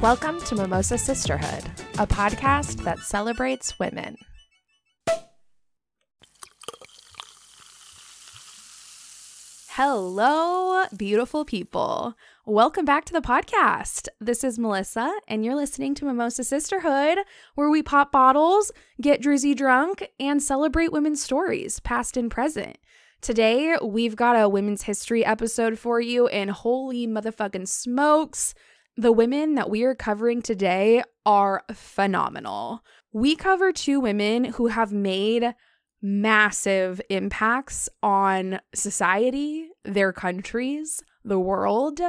Welcome to Mimosa Sisterhood, a podcast that celebrates women. Hello, beautiful people. Welcome back to the podcast. This is Melissa, and you're listening to Mimosa Sisterhood, where we pop bottles, get drizzy drunk, and celebrate women's stories, past and present. Today, we've got a women's history episode for you, and holy motherfucking smokes, the women that we are covering today are phenomenal. We cover two women who have made massive impacts on society, their countries, the world,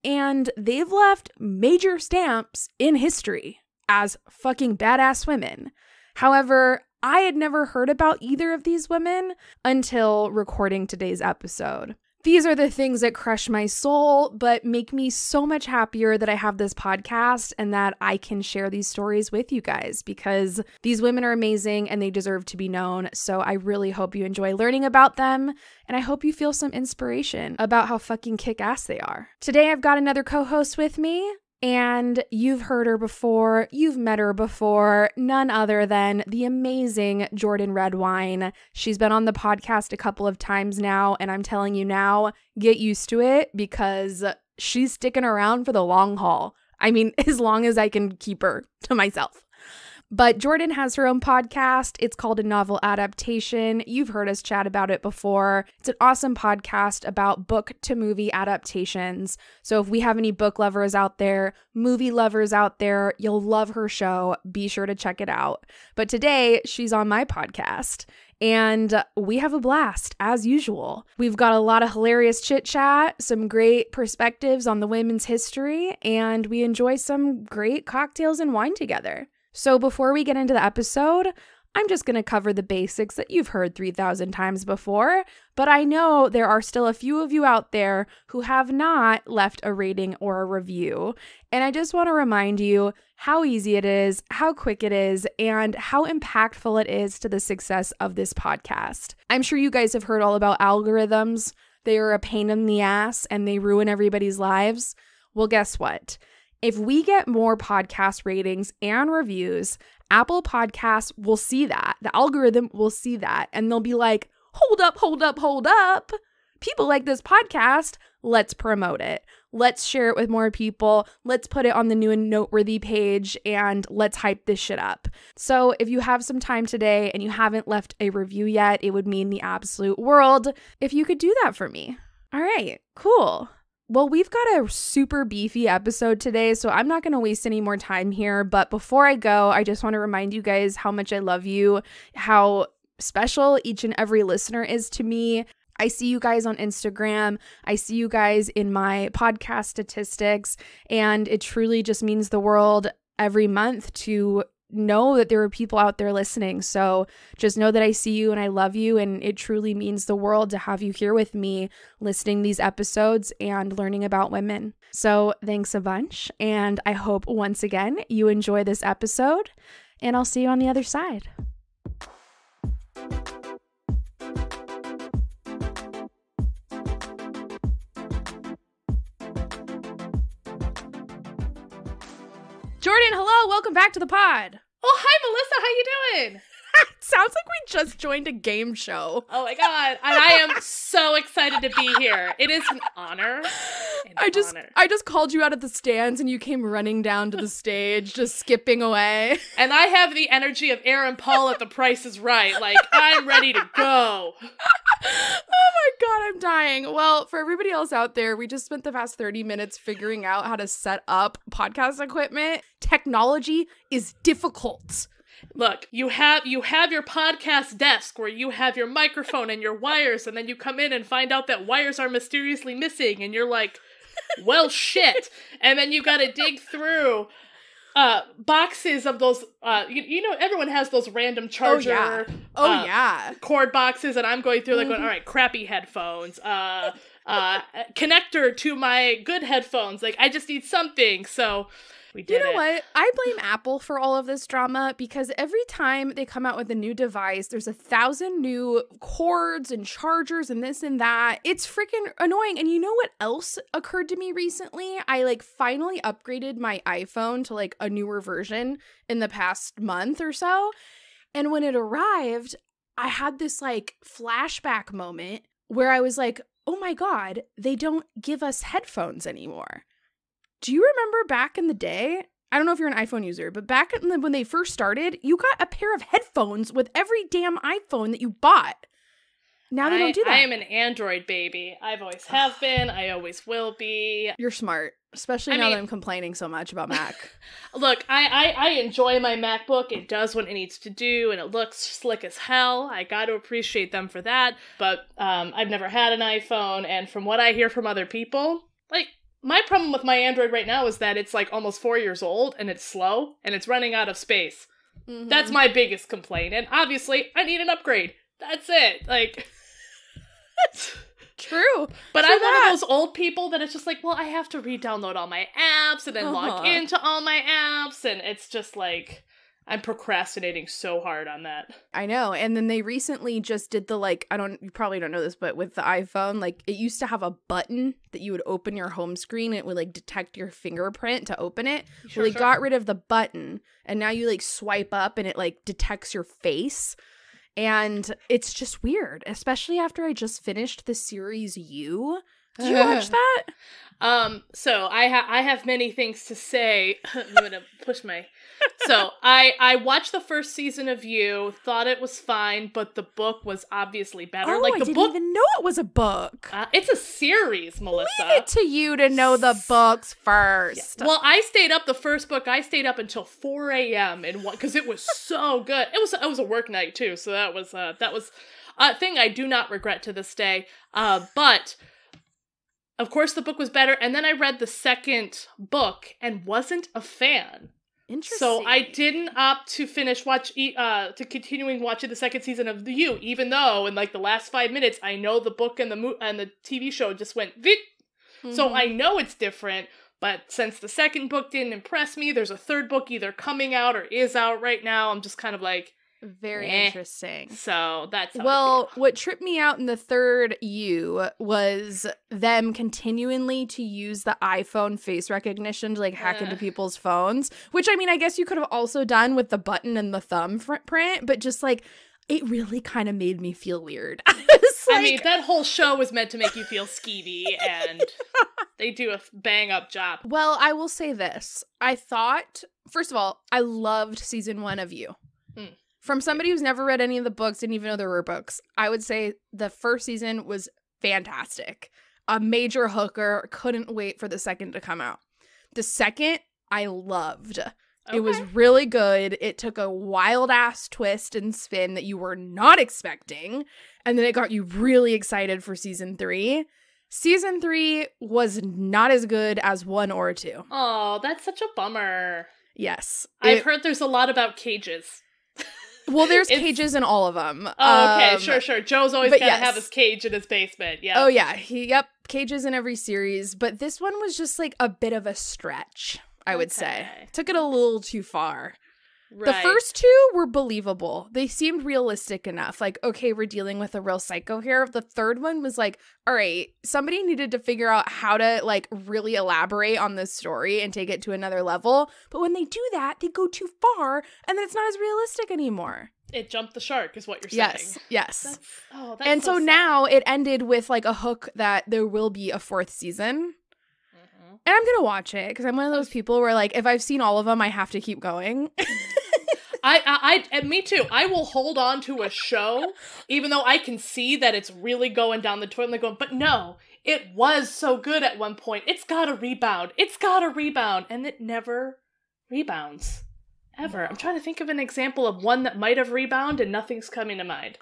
and they've left major stamps in history as fucking badass women. However, I had never heard about either of these women until recording today's episode. These are the things that crush my soul, but make me so much happier that I have this podcast and that I can share these stories with you guys, because these women are amazing and they deserve to be known. So I really hope you enjoy learning about them, and I hope you feel some inspiration about how fucking kick-ass they are. Today I've got another co-host with me, and you've heard her before, you've met her before, none other than the amazing Jordan Redwine. She's been on the podcast a couple of times now, and I'm telling you now, get used to it, because she's sticking around for the long haul. I mean, as long as I can keep her to myself. But Jordan has her own podcast. It's called A Novel Adaptation. You've heard us chat about it before. It's an awesome podcast about book to movie adaptations. So if we have any book lovers out there, movie lovers out there, you'll love her show. Be sure to check it out. But today she's on my podcast, and we have a blast as usual. We've got a lot of hilarious chit chat, some great perspectives on the women's history, and we enjoy some great cocktails and wine together. So before we get into the episode, I'm just going to cover the basics that you've heard 3,000 times before, but I know there are still a few of you out there who have not left a rating or a review. And I just want to remind you how easy it is, how quick it is, and how impactful it is to the success of this podcast. I'm sure you guys have heard all about algorithms. They are a pain in the ass and they ruin everybody's lives. Well, guess what? If we get more podcast ratings and reviews, Apple Podcasts will see that. The algorithm will see that. And they'll be like, hold up, hold up, hold up. People like this podcast. Let's promote it. Let's share it with more people. Let's put it on the new and noteworthy page, and let's hype this shit up. So if you have some time today and you haven't left a review yet, it would mean the absolute world if you could do that for me. All right, cool. Well, we've got a super beefy episode today, so I'm not going to waste any more time here. But before I go, I just want to remind you guys how much I love you, how special each and every listener is to me. I see you guys on Instagram. I see you guys in my podcast statistics, and it truly just means the world every month to know that there are people out there listening. So just know that I see you and I love you, and it truly means the world to have you here with me listening these episodes and learning about women. So thanks a bunch, and I hope once again you enjoy this episode, and I'll see you on the other side. Jordan, hello, welcome back to the pod. Oh, hi, Melissa. How you doing? Sounds like we just joined a game show. Oh my God. And I am so excited to be here. It is an honor. I just called you out of the stands and you came running down to the stage, just skipping away. And I have the energy of Aaron Paul at The Price is Right. Like, I'm ready to go. Oh my God, I'm dying. Well, for everybody else out there, we just spent the past 30 minutes figuring out how to set up podcast equipment. Technology is difficult. Look, you have your podcast desk where you have your microphone and your wires, and then you come in and find out that wires are mysteriously missing, and you're like, well, shit. And then you gotta dig through boxes of those, you know, everyone has those random charger cord boxes, and I'm going through like, all right, crappy headphones, connector to my good headphones. Like, I just need something. So we did it. You know what? I blame Apple for all of this drama because every time they come out with a new device, there's 1,000 new cords and chargers and this and that. It's freaking annoying. And you know what else occurred to me recently? I like finally upgraded my iPhone to like a newer version in the past month or so. And when it arrived, I had this like flashback moment where I was like, oh my God, they don't give us headphones anymore. Do you remember back in the day? I don't know if you're an iPhone user, but back when they first started, you got a pair of headphones with every damn iPhone that you bought. Now they don't do that. I am an Android baby. I've always have been. I always will be. You're smart, especially now that I'm complaining so much about Mac. Look, I enjoy my MacBook. It does what it needs to do, and it looks slick as hell. I got to appreciate them for that. But I've never had an iPhone, and from what I hear from other people, like, my problem with my Android right now is that it's like almost 4 years old, and it's slow, and it's running out of space. Mm-hmm. That's my biggest complaint, and obviously, I need an upgrade. That's it. Like... True. But I'm one of those old people that it's just like, well, I have to re-download all my apps and then log into all my apps, and it's just like, I'm procrastinating so hard on that. I know. And then they recently just did the like, you probably don't know this, but with the iPhone, like it used to have a button that you would open your home screen and it would like detect your fingerprint to open it. Sure, well, they got rid of the button and now you like swipe up and it like detects your face. And it's just weird, especially after I just finished the series You. Did you watch that? So I have many things to say. I'm gonna push my... So I watched the first season of You, thought it was fine, but the book was obviously better. Oh, like, I didn't even know it was a book. It's a series, Melissa. Leave it to you to know the books first. Yeah. Well, I stayed up, the first book, I stayed up until 4 a.m. because it was so good. It was a work night too, so that was a thing I do not regret to this day. But of course the book was better, and then I read the second book and wasn't a fan. Interesting. So I didn't opt to continuing watching the second season of The You, even though in like the last 5 minutes I know the book and the TV show just went vit. Mm-hmm. So I know it's different, but since the second book didn't impress me, there's a third book either coming out or is out right now. I'm just kind of like, very interesting. So that's how well, what tripped me out in the third You was them continually to use the iPhone face recognition to like hack into people's phones, which I mean, I guess you could have also done with the button and the thumbprint, but just like it really kind of made me feel weird. I mean, that whole show was meant to make you feel skeevy, and they do a bang up job. Well, I will say this. I thought, first of all, I loved season 1 of You. From somebody who's never read any of the books, didn't even know there were books, I would say the first season was fantastic. A major hooker. Couldn't wait for the second to come out. The second, I loved. Okay. It was really good. It took a wild-ass twist and spin that you were not expecting, and then it got you really excited for season 3. Season 3 was not as good as 1 or 2. Oh, that's such a bummer. Yes. I've heard there's a lot about cages. Well, there's cages in all of them. Oh, okay, sure. Joe's always got to have his cage in his basement, yeah. Oh, yeah. Cages in every series. But this one was just, like, a bit of a stretch, I would say. Took it a little too far. Right. The first 2 were believable. They seemed realistic enough. Like, okay, we're dealing with a real psycho here. The third one was like, all right, somebody needed to figure out how to, like, really elaborate on this story and take it to another level. But when they do that, they go too far, and then it's not as realistic anymore. It jumped the shark, is what you're saying. Yes. That's and so sad. now it ended with, like, a hook that there will be a 4th season. And I'm going to watch it because I'm one of those people where, like, if I've seen all of them, I have to keep going. And me too. I will hold on to a show, even though I can see that it's really going down the toilet. Going, but no, it was so good at one point. It's got to rebound. And it never rebounds. Ever. I'm trying to think of an example of one that might have rebounded, and nothing's coming to mind.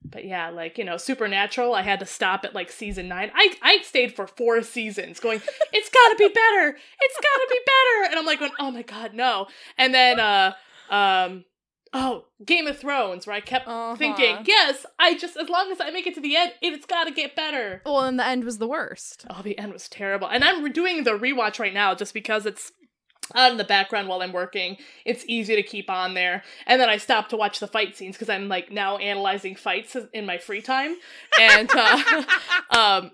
But yeah, like, you know, Supernatural, I had to stop at like season 9. I stayed for 4 seasons going, it's gotta be better. And I'm like going, oh my God, no. And then, Oh, Game of Thrones, where I kept thinking, yes, as long as I make it to the end, it's gotta get better. Well, and the end was the worst. Oh, the end was terrible. And I'm doing the rewatch right now just because it's on in the background while I'm working. It's easy to keep on there. And then I stopped to watch the fight scenes because I'm like now analyzing fights in my free time. And oh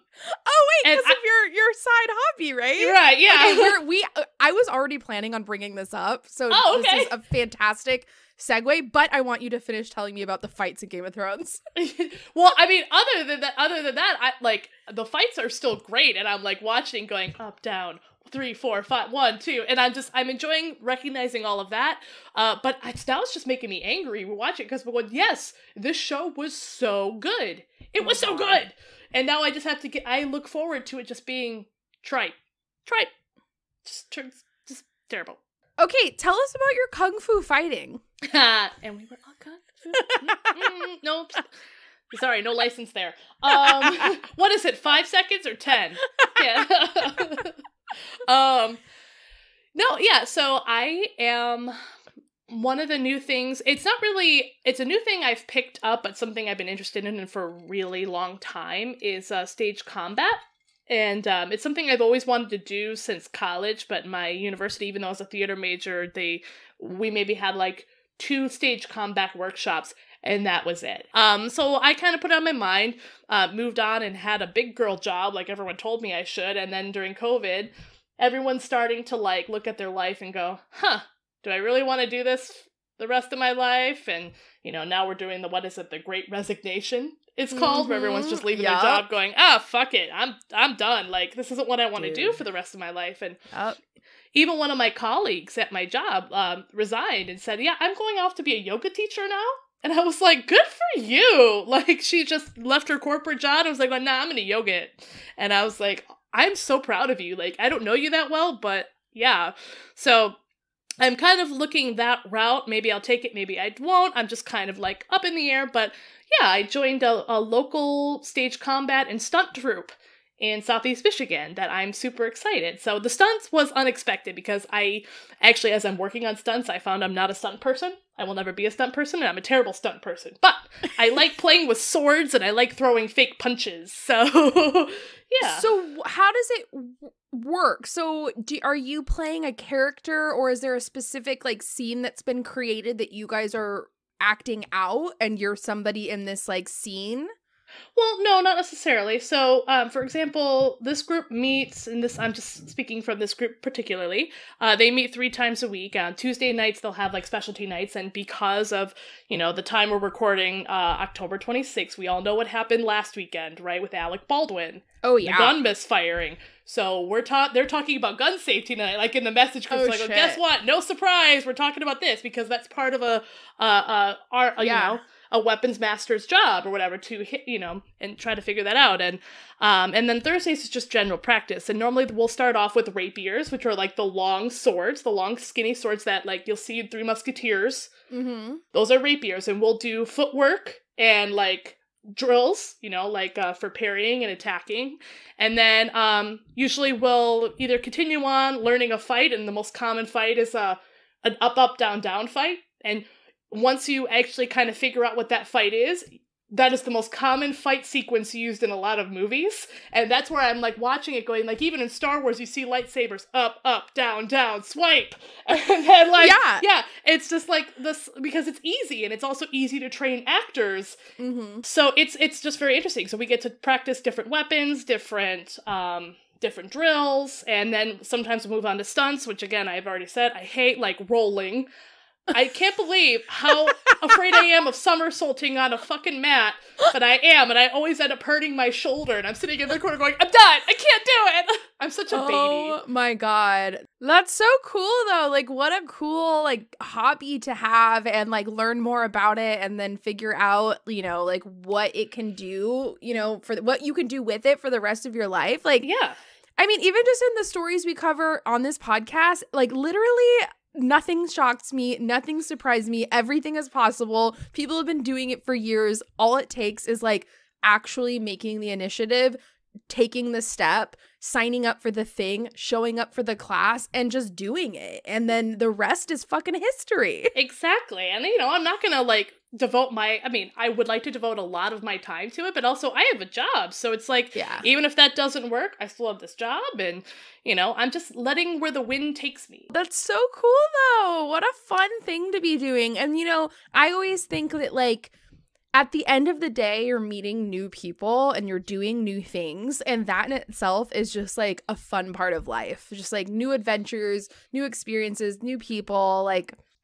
wait, because of your side hobby, right? Right, yeah. Okay, I was already planning on bringing this up, so okay. This is a fantastic segue, but I want you to finish telling me about the fights in Game of Thrones. Well, I mean, other than that, I like the fights are still great, and I'm like watching, going up, down, 3, 4, 5, 1, 2, and I'm enjoying recognizing all of that. But it's just making me angry. We watch it because we're going, yes, this show was so good. It was so good, and now I just have to I look forward to it just being trite, just terrible. Okay, tell us about your kung fu fighting. And we were all kung fu. No, sorry, no license there. What is it? 5 seconds or 10? Yeah. No, yeah. So I am one of the new things. It's a new thing I've picked up, but something I've been interested in for a really long time is stage combat. And it's something I've always wanted to do since college, but my university, even though I was a theater major, we maybe had like 2 stage combat workshops, and that was it. So I kind of put it on my mind, moved on and had a big girl job like everyone told me I should, and then during COVID, everyone's starting to like look at their life and go, do I really want to do this the rest of my life? And, now we're doing the Great Resignation. It's called, where everyone's just leaving their job going, fuck it, I'm done. Like, this isn't what I want to do for the rest of my life. And even one of my colleagues at my job resigned and said, yeah, I'm going off to be a yoga teacher now. And I was like, good for you. Like, she just left her corporate job. I was like, well, nah, I'm going to yoga it. And I was like, I'm so proud of you. Like, I don't know you that well, but yeah. So I'm kind of looking that route. Maybe I'll take it, maybe I won't. I'm just kind of like up in the air, but yeah, I joined a local stage combat and stunt troupe in Southeast Michigan that I'm super excited. So the stunts was unexpected because I actually, as I'm working on stunts, I found I'm not a stunt person. I will never be a stunt person, and I'm a terrible stunt person. But I like playing with swords, and I like throwing fake punches. So, yeah. So how does it work? So are you playing a character, or is there a specific like scene that's been created that you guys are acting out and you're somebody in this like scene? Well, no, not necessarily. So, for example, this group meets, and I'm just speaking from this group particularly, they meet 3 times a week. On Tuesday nights, they'll have like specialty nights, and because of, the time we're recording, October 26th, we all know what happened last weekend, right, with Alec Baldwin. Oh, yeah. The gun misfiring. So they're talking about gun safety tonight, like in the message group. Like, well, guess what? No surprise, we're talking about this, because that's part of a weapons master's job or whatever to hit, and try to figure that out. And then Thursdays is just general practice. And normally we'll start off with rapiers, which are like the long swords, the long skinny swords that like you'll see in 3 Musketeers. Mm-hmm. Those are rapiers. And we'll do footwork and like drills, for parrying and attacking. And then usually we'll either continue on learning a fight, and the most common fight is an up, down, down fight. And once you actually kind of figure out what that fight is, that is the most common fight sequence used in a lot of movies. And that's where I'm like watching it going, like even in Star Wars, you see lightsabers, up, down, swipe. And then like, yeah, it's just like this, because it's easy, and it's also easy to train actors. Mm-hmm. So it's just very interesting. So we get to practice different weapons, different drills, and then sometimes we move on to stunts, which again, I've already said, I hate like rolling. I can't believe how afraid I am of somersaulting on a fucking mat, but I am, and I always end up hurting my shoulder, and I'm sitting in the corner going, I'm done! I can't do it! I'm such a baby. Oh my god. That's so cool, though. Like, what a cool, like, hobby to have, and, like, learn more about it, and then figure out, like, what it can do, for what you can do with it for the rest of your life. Like, yeah. I mean, even just in the stories we cover on this podcast, like, literally, nothing shocks me. Nothing surprised me. Everything is possible. People have been doing it for years. All it takes is like actually making the initiative, taking the step, signing up for the thing, showing up for the class, and just doing it. And then the rest is fucking history. Exactly. And, I'm not going to, devote I would like to devote a lot of my time to it, but also I have a job. So it's even if that doesn't work, I still have this job. And, I'm just letting where the wind takes me. That's so cool, though. What a fun thing to be doing. And, I always think that, at the end of the day, you're meeting new people and you're doing new things. And that in itself is just a fun part of life. Just new adventures, new experiences, new people.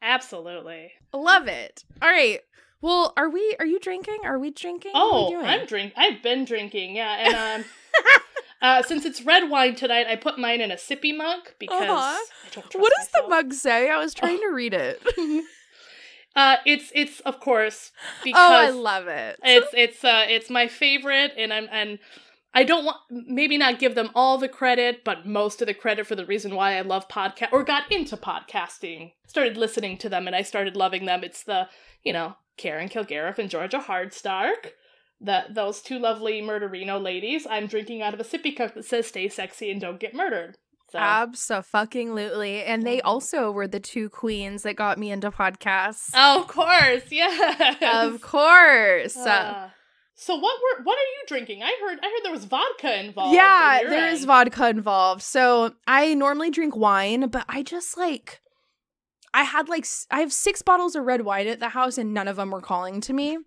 Absolutely. Love it. All right. Well, are you drinking? Are we drinking? Oh, I've been drinking. Yeah. And, since it's red wine tonight, I put mine in a sippy mug because I don't trust What does myself. the mug say? I was trying to read it. It's of course because I love it. It's my favorite, and I don't want maybe not give them all the credit, but most of the credit for the reason why I love podcast or got into podcasting. Started listening to them and I started loving them. It's the Karen Kilgariff and Georgia Hardstark, those two lovely murderino ladies. I'm drinking out of a sippy cup that says "Stay sexy and don't get murdered." So. Abso-fucking-lutely. And they also were the two queens that got me into podcasts. Oh, of course, yes. Of course. So what are you drinking? I heard there was vodka involved. Yeah, there is vodka involved. So I normally drink wine, but I just I have 6 bottles of red wine at the house and none of them were calling to me.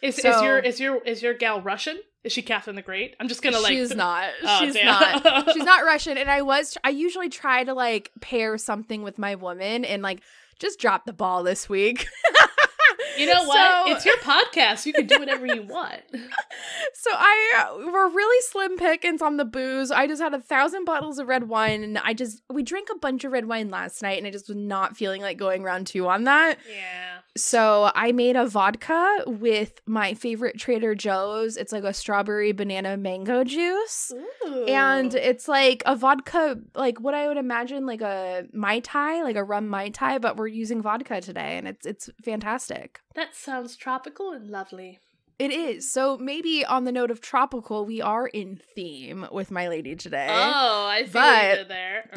Is your gal Russian? Is she Catherine the Great? I'm just gonna She's not. Oh, she's not. She's not Russian. And I usually try to pair something with my woman and just drop the ball this week. You know what? It's your podcast. You can do whatever you want. So we're really slim pickings on the booze. I just had 1,000 bottles of red wine and we drank a bunch of red wine last night and I just was not feeling like going round 2 on that. Yeah. So I made a vodka with my favorite Trader Joe's. It's a strawberry banana mango juice. Ooh. And it's a vodka, what I would imagine a Mai Tai, a rum Mai Tai, but we're using vodka today and it's fantastic. That sounds tropical and lovely. It is. So maybe on the note of tropical, we are in theme with my lady today. Oh, I see what you did there.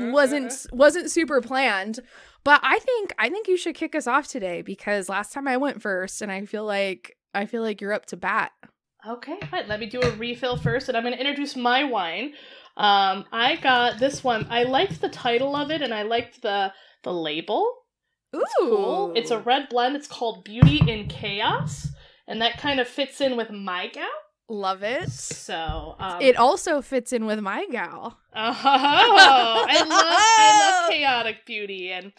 Wasn't super planned. But I think you should kick us off today because last time I went first and I feel like you're up to bat. Okay, fine. Let me do a refill first and I'm going to introduce my wine. I got this one. I liked the title of it and I liked the label. Ooh. It's cool. It's a red blend. It's called Beauty in Chaos. And that kind of fits in with my gal. Love it. So it also fits in with my gal. Oh, I love chaotic beauty. And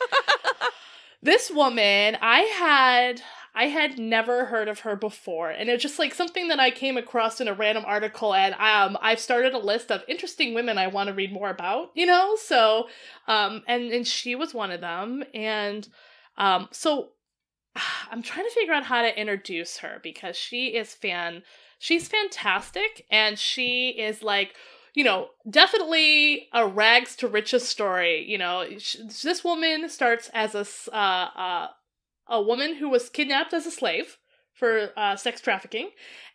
this woman, I had never heard of her before. And it's just something that I came across in a random article. And I've started a list of interesting women I want to read more about, So, and she was one of them. And so I'm trying to figure out how to introduce her because she's fantastic and she is definitely a rags to riches story. This woman starts as a woman who was kidnapped as a slave for sex trafficking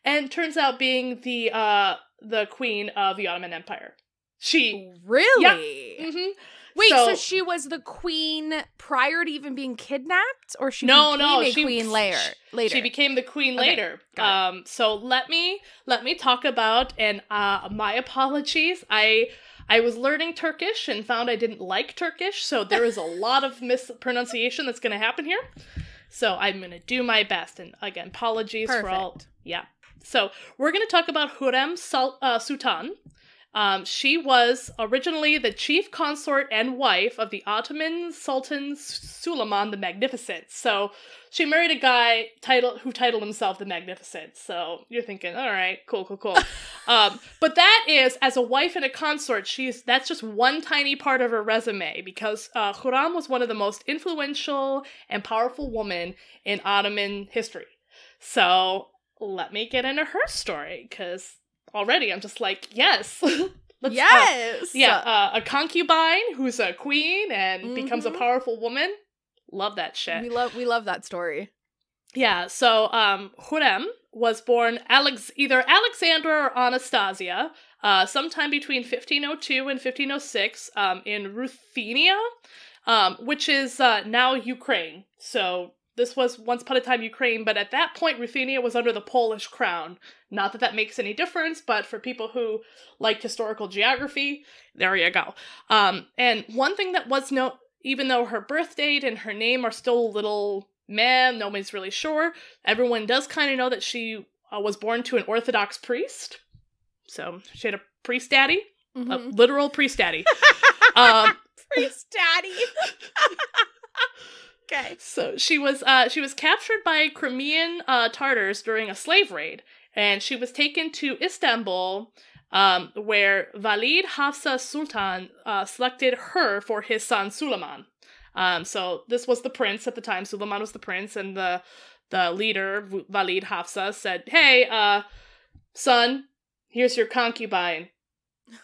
and turns out being the queen of the Ottoman Empire. She really? Yeah. Mm-hmm. Wait, so she was the queen prior to even being kidnapped, or she became a queen later? She became the queen later. So let me talk about, and my apologies. I was learning Turkish and found I didn't like Turkish, so there is a lot of mispronunciation that's going to happen here. So I'm going to do my best, and again, apologies for all. Yeah. So we're going to talk about Hurrem Sultan. She was originally the chief consort and wife of the Ottoman Sultan Suleiman the Magnificent. So she married a guy who titled himself the Magnificent. So you're thinking, all right, cool. But that is, as a wife and a consort, that's just one tiny part of her resume because Hurrem was one of the most influential and powerful women in Ottoman history. So let me get into her story because already I'm just yes. Yes. A concubine who's a queen and becomes a powerful woman. Love that shit. We love that story. Yeah, so Hurrem was born either Alexandra or Anastasia sometime between 1502 and 1506 in Ruthenia, which is now Ukraine. So this was once upon a time Ukraine, but at that point Ruthenia was under the Polish crown. Not that that makes any difference, but for people who like historical geography, there you go. And one thing that was even though her birth date and her name are still a little meh, nobody's really sure, everyone does kind of know that she was born to an Orthodox priest. So she had a priest daddy, a literal priest daddy. Priest daddy. Okay. So she was captured by Crimean Tartars during a slave raid, and she was taken to Istanbul, where Valid Hafsa Sultan selected her for his son Suleiman. So this was the prince at the time. Suleiman was the prince, and the leader Valid Hafsa said, "Hey, son, here's your concubine.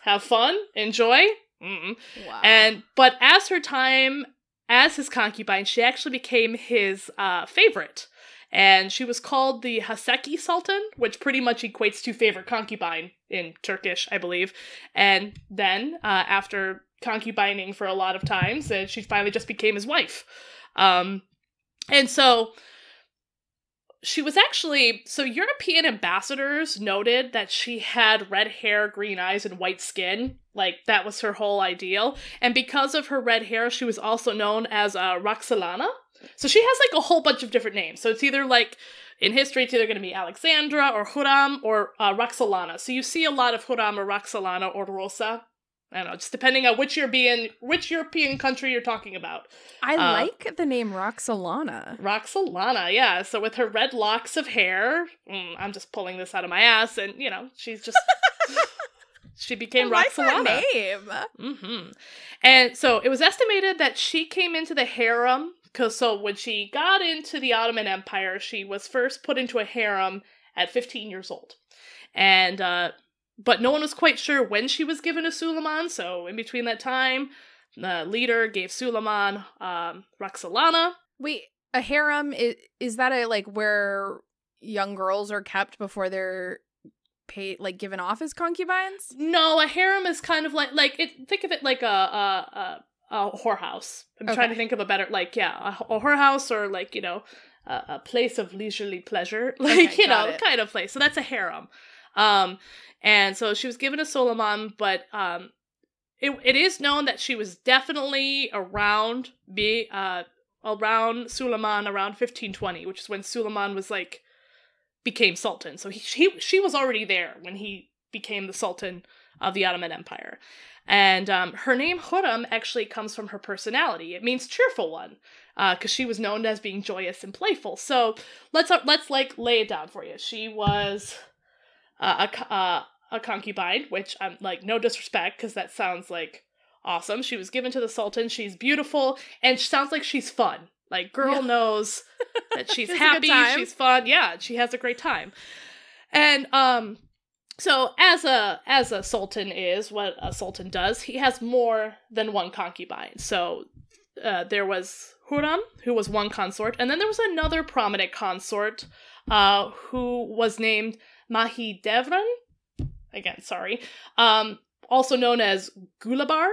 Have fun, enjoy." Wow. But as her time as his concubine, she actually became his favorite. And she was called the Haseki Sultan, which pretty much equates to favorite concubine in Turkish, I believe. And then, after concubining for a lot of times, she finally just became his wife. And so she was actually, so European ambassadors noted that she had red hair, green eyes, and white skin. Like, that was her whole ideal. And because of her red hair, she was also known as Roxolana. So she has, like, a whole bunch of different names. So it's either, like, in history, it's either going to be Alexandra or Hurrem or Roxolana. So you see a lot of Hurrem or Roxolana or Rosa. I don't know, just depending on which European country you're talking about. I like the name Roxolana. Roxolana, yeah. So with her red locks of hair, I'm just pulling this out of my ass, and, you know, she's just... she became Roxolana. That name. Mm-hmm. And so it was estimated that she came into the harem, because so when she got into the Ottoman Empire, she was first put into a harem at 15 years old. And, but no one was quite sure when she was given to Suleiman, so in between that time, the leader gave Suleiman Roxolana. Wait, a harem, is that a, like, where young girls are kept before they're given off as concubines? No, a harem is kind of think of it like a whorehouse. I'm trying to think of a better, a whorehouse, or, like, you know, a place of leisurely pleasure, kind of place. So that's a harem. And so she was given to Suleiman, but it is known that she was definitely around Suleiman around 1520, which is when Suleiman was, like, became sultan. So she was already there when he became the sultan of the Ottoman Empire. And her name Hurrem actually comes from her personality. It means cheerful one, because she was known as being joyous and playful. So let's lay it down for you. She was a concubine, which I'm like, no disrespect, because that sounds like awesome. She was given to the sultan. She's beautiful, and she sounds like she's fun. Like, girl knows that she's happy, she's fun. Yeah, she has a great time. And so as a sultan is, what a sultan does, he has more than one concubine. So there was Hurrem, who was one consort, and then there was another prominent consort who was named Mahidevran. Again, sorry. Also known as Gulabar.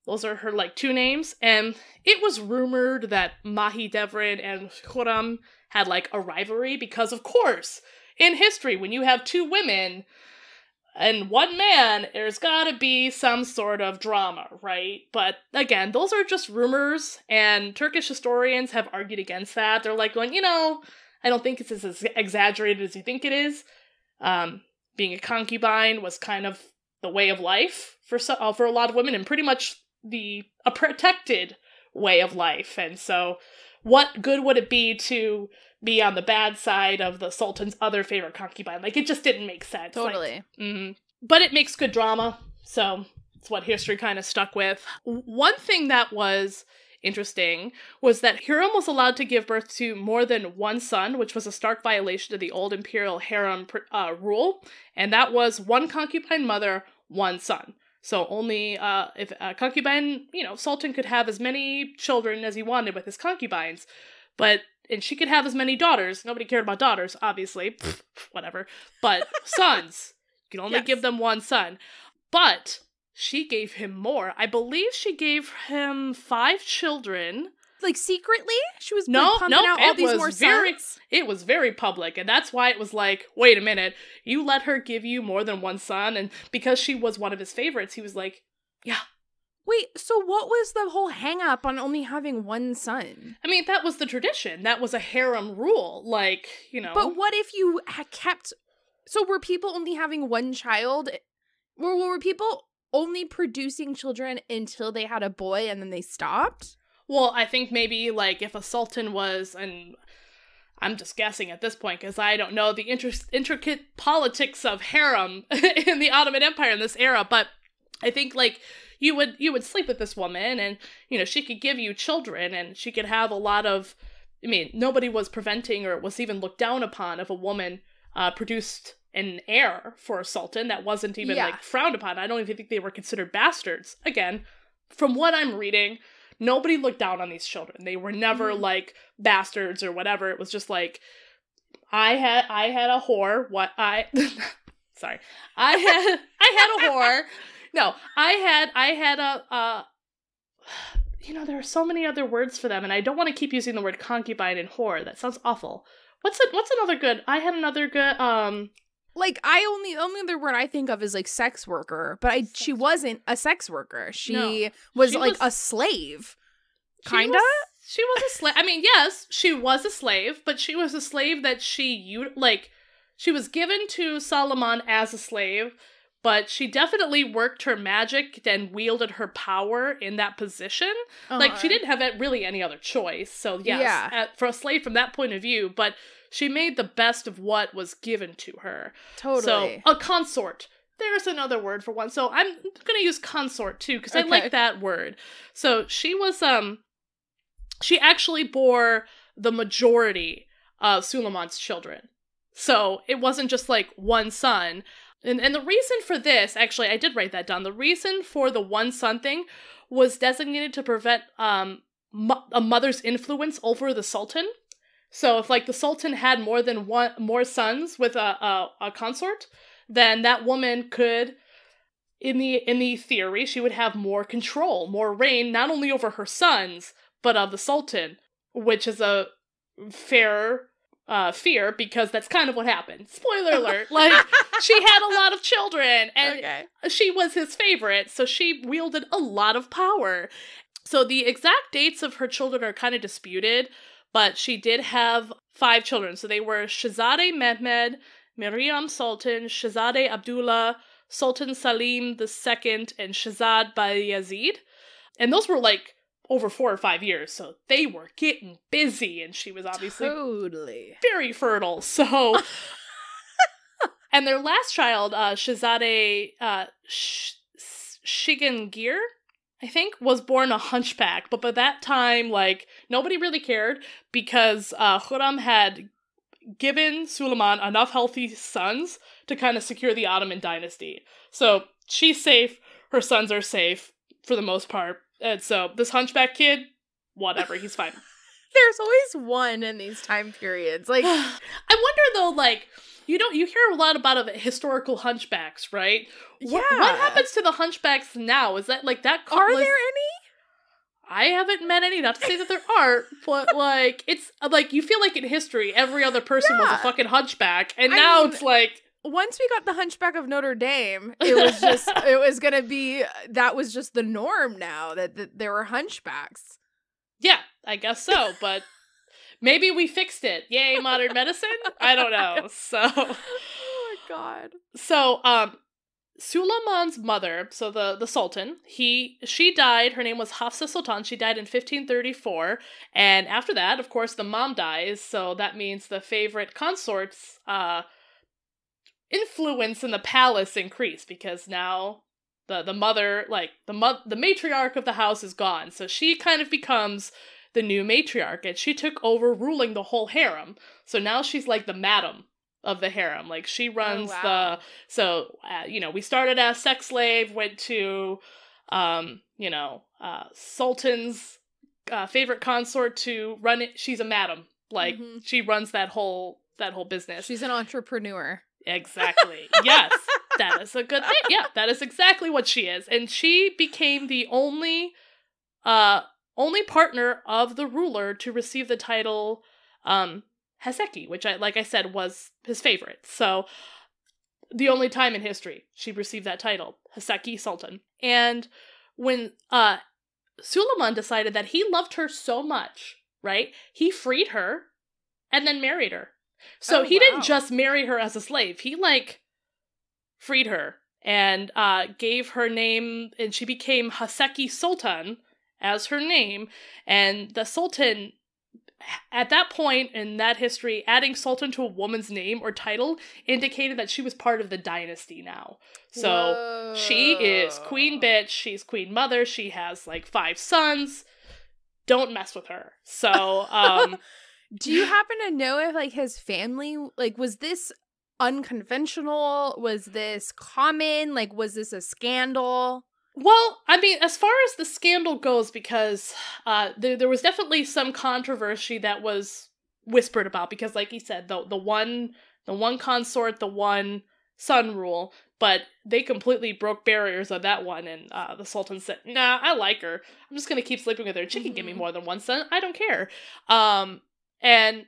Those are her, like, two names. And it was rumored that Mahidevran and Hurrem had, like, a rivalry because, of course, in history, when you have two women and one man, there's gotta be some sort of drama, right? But, again, those are just rumors, and Turkish historians have argued against that. They're, like, going, I don't think it's as exaggerated as you think it is. Being a concubine was kind of the way of life for a lot of women, and pretty much a protected way of life. And so what good would it be to be on the bad side of the sultan's other favorite concubine? Like, it just didn't make sense. Totally. But it makes good drama, so it's what history kind of stuck with. One thing that was interesting was that Hurrem was allowed to give birth to more than one son, which was a stark violation of the old imperial harem rule, and that was one concubine mother, one son. So only if a concubine, sultan could have as many children as he wanted with his concubines, and she could have as many daughters. Nobody cared about daughters, obviously. Whatever. But sons You can only give them one son. But she gave him more. I believe she gave him 5 children. Like, secretly? She was pumping out all these more sons? It was very public, and that's why it was like, wait a minute, you let her give you more than one son? And because she was one of his favorites, he was like, yeah. Wait, so what was the whole hang-up on only having one son? I mean, that was the tradition. That was a harem rule, like, you know. But what if you kept... So were people only having one child? Were people only producing children until they had a boy and then they stopped? Well, I think maybe, like, if a sultan was, and I'm just guessing at this point because I don't know the intricate politics of harem in the Ottoman Empire in this era, but I think, like, you would sleep with this woman and, you know, she could give you children and she could have a lot of, I mean, nobody was preventing or was even looked down upon if a woman produced an heir for a sultan. That wasn't even, like, frowned upon. I don't even think they were considered bastards. Again, from what I'm reading, nobody looked down on these children. They were never, like, bastards or whatever. It was just like, I had a whore. Sorry. I had a whore. No, I had a, you know, there are so many other words for them, and I don't want to keep using the word concubine and whore. That sounds awful. What's another good, I had another good, like, the only other word I think of is, like, sex worker, but she wasn't a sex worker. She was a slave. Kinda? She was a slave. I mean, yes, she was a slave, but she was a slave that she was given to Solomon as a slave, but she definitely worked her magic and wielded her power in that position. Like, she didn't have really any other choice. So, yes, for a slave from that point of view, but she made the best of what was given to her. Totally. So, a consort. There's another word for one. So, I'm going to use consort, too, because I like that word. So, she was, she actually bore the majority of Suleiman's children. So, it wasn't just, like, one son. And the reason for this, actually, I did write that down. The reason for the one son thing was designated to prevent a mother's influence over the sultan. So if, like, the sultan had more sons with a consort, then that woman could, in the theory, she would have more control, more reign, not only over her sons, but of the sultan, which is a fair fear, because that's kind of what happened. Spoiler alert. Like, she had a lot of children, and she was his favorite, so she wielded a lot of power. So the exact dates of her children are kind of disputed, but she did have 5 children. So they were Shahzadeh Mehmed, Hurrem Sultan, Shahzadeh Abdullah, Sultan Salim II, and Shahzad Bayezid. And those were, like, over 4 or 5 years, so they were getting busy, and she was obviously very fertile, so... And their last child, Shahzadeh Shigangir, I think, was born a hunchback, but by that time, like, nobody really cared, because Hurrem had given Suleiman enough healthy sons to kind of secure the Ottoman dynasty. So, she's safe, her sons are safe, for the most part. And so, this hunchback kid, whatever, he's fine. There's always one in these time periods. Like, I wonder, though, like, you hear a lot about historical hunchbacks, right? Yeah. What happens to the hunchbacks now? Is that, like, that... Are there any? I haven't met any, not to say that there aren't, but, like, it's, like, you feel like in history, every other person was a fucking hunchback, and now it's like... Once we got the Hunchback of Notre Dame, it was just, that was just the norm now, that there were hunchbacks. Yeah, I guess so, but maybe we fixed it. Yay, modern medicine? I don't know, so. Oh my god. So, Suleiman's mother, so the Sultan, she died, her name was Hafsa Sultan, she died in 1534, and after that, of course, the mom dies, so that means the favorite consort's, influence in the palace increased, because now the mother, like, the matriarch of the house is gone, so she kind of becomes the new matriarch, and she took over ruling the whole harem. So now she's like the madam of the harem. Like, she runs we started as sex slave, went to sultan's favorite consort to run it. She's a madam. Like, she runs that whole business. She's an entrepreneur. Exactly. Yes. That is a good thing. Yeah, that is exactly what she is. And she became the only partner of the ruler to receive the title Haseki, which like I said, was his favorite. So the only time in history she received that title, Haseki Sultan. And when Suleiman decided that he loved her so much, right, he freed her and then married her. So he didn't just marry her as a slave. He, like, freed her and gave her name, and she became Haseki Sultan as her name. And the Sultan, at that point in that history, adding Sultan to a woman's name or title indicated that she was part of the dynasty now. So she is queen bitch, she's queen mother, she has, like, 5 sons. Don't mess with her. So, do you happen to know if, like, his family, like, was this unconventional? Was this common? Like, was this a scandal? Well, I mean, as far as the scandal goes, because there was definitely some controversy that was whispered about, because, like he said, the one consort, the one son rule, but they completely broke barriers on that one, and the Sultan said, nah, I like her. I'm just gonna keep sleeping with her. She can give me more than one son. I don't care. And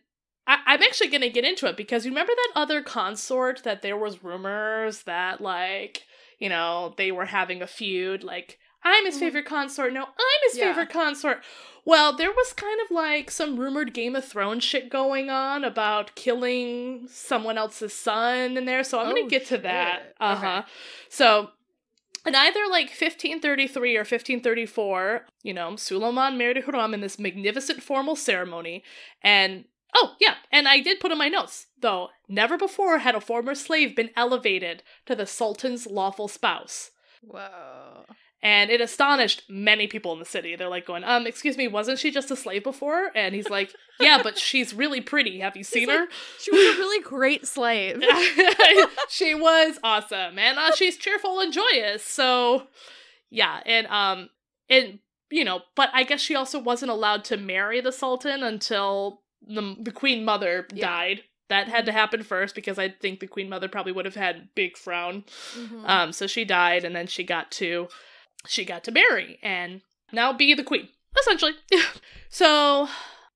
I'm actually going to get into it, because you remember that other consort that there was rumors that, like, you know, they were having a feud, like, I'm his favorite consort, no, I'm his favorite consort. Well, there was kind of, like, some rumored Game of Thrones shit going on about killing someone else's son in there, so I'm going to get to that. Okay. So, in either, like, 1533 or 1534, you know, Suleiman married Hurrem in this magnificent formal ceremony, and, oh, yeah, and I did put in my notes, though, never before had a former slave been elevated to the Sultan's lawful spouse. Whoa. And it astonished many people in the city. They're like going, excuse me, wasn't she just a slave before? And he's like, yeah, but she's really pretty. Have you seen her? She was a really great slave. She was awesome. And she's cheerful and joyous. So, yeah. And, you know, but I guess she also wasn't allowed to marry the Sultan until the Queen Mother died. That had to happen first, because I think the Queen Mother probably would have had big frown. So she died, and then she got to marry and now be the queen, essentially. So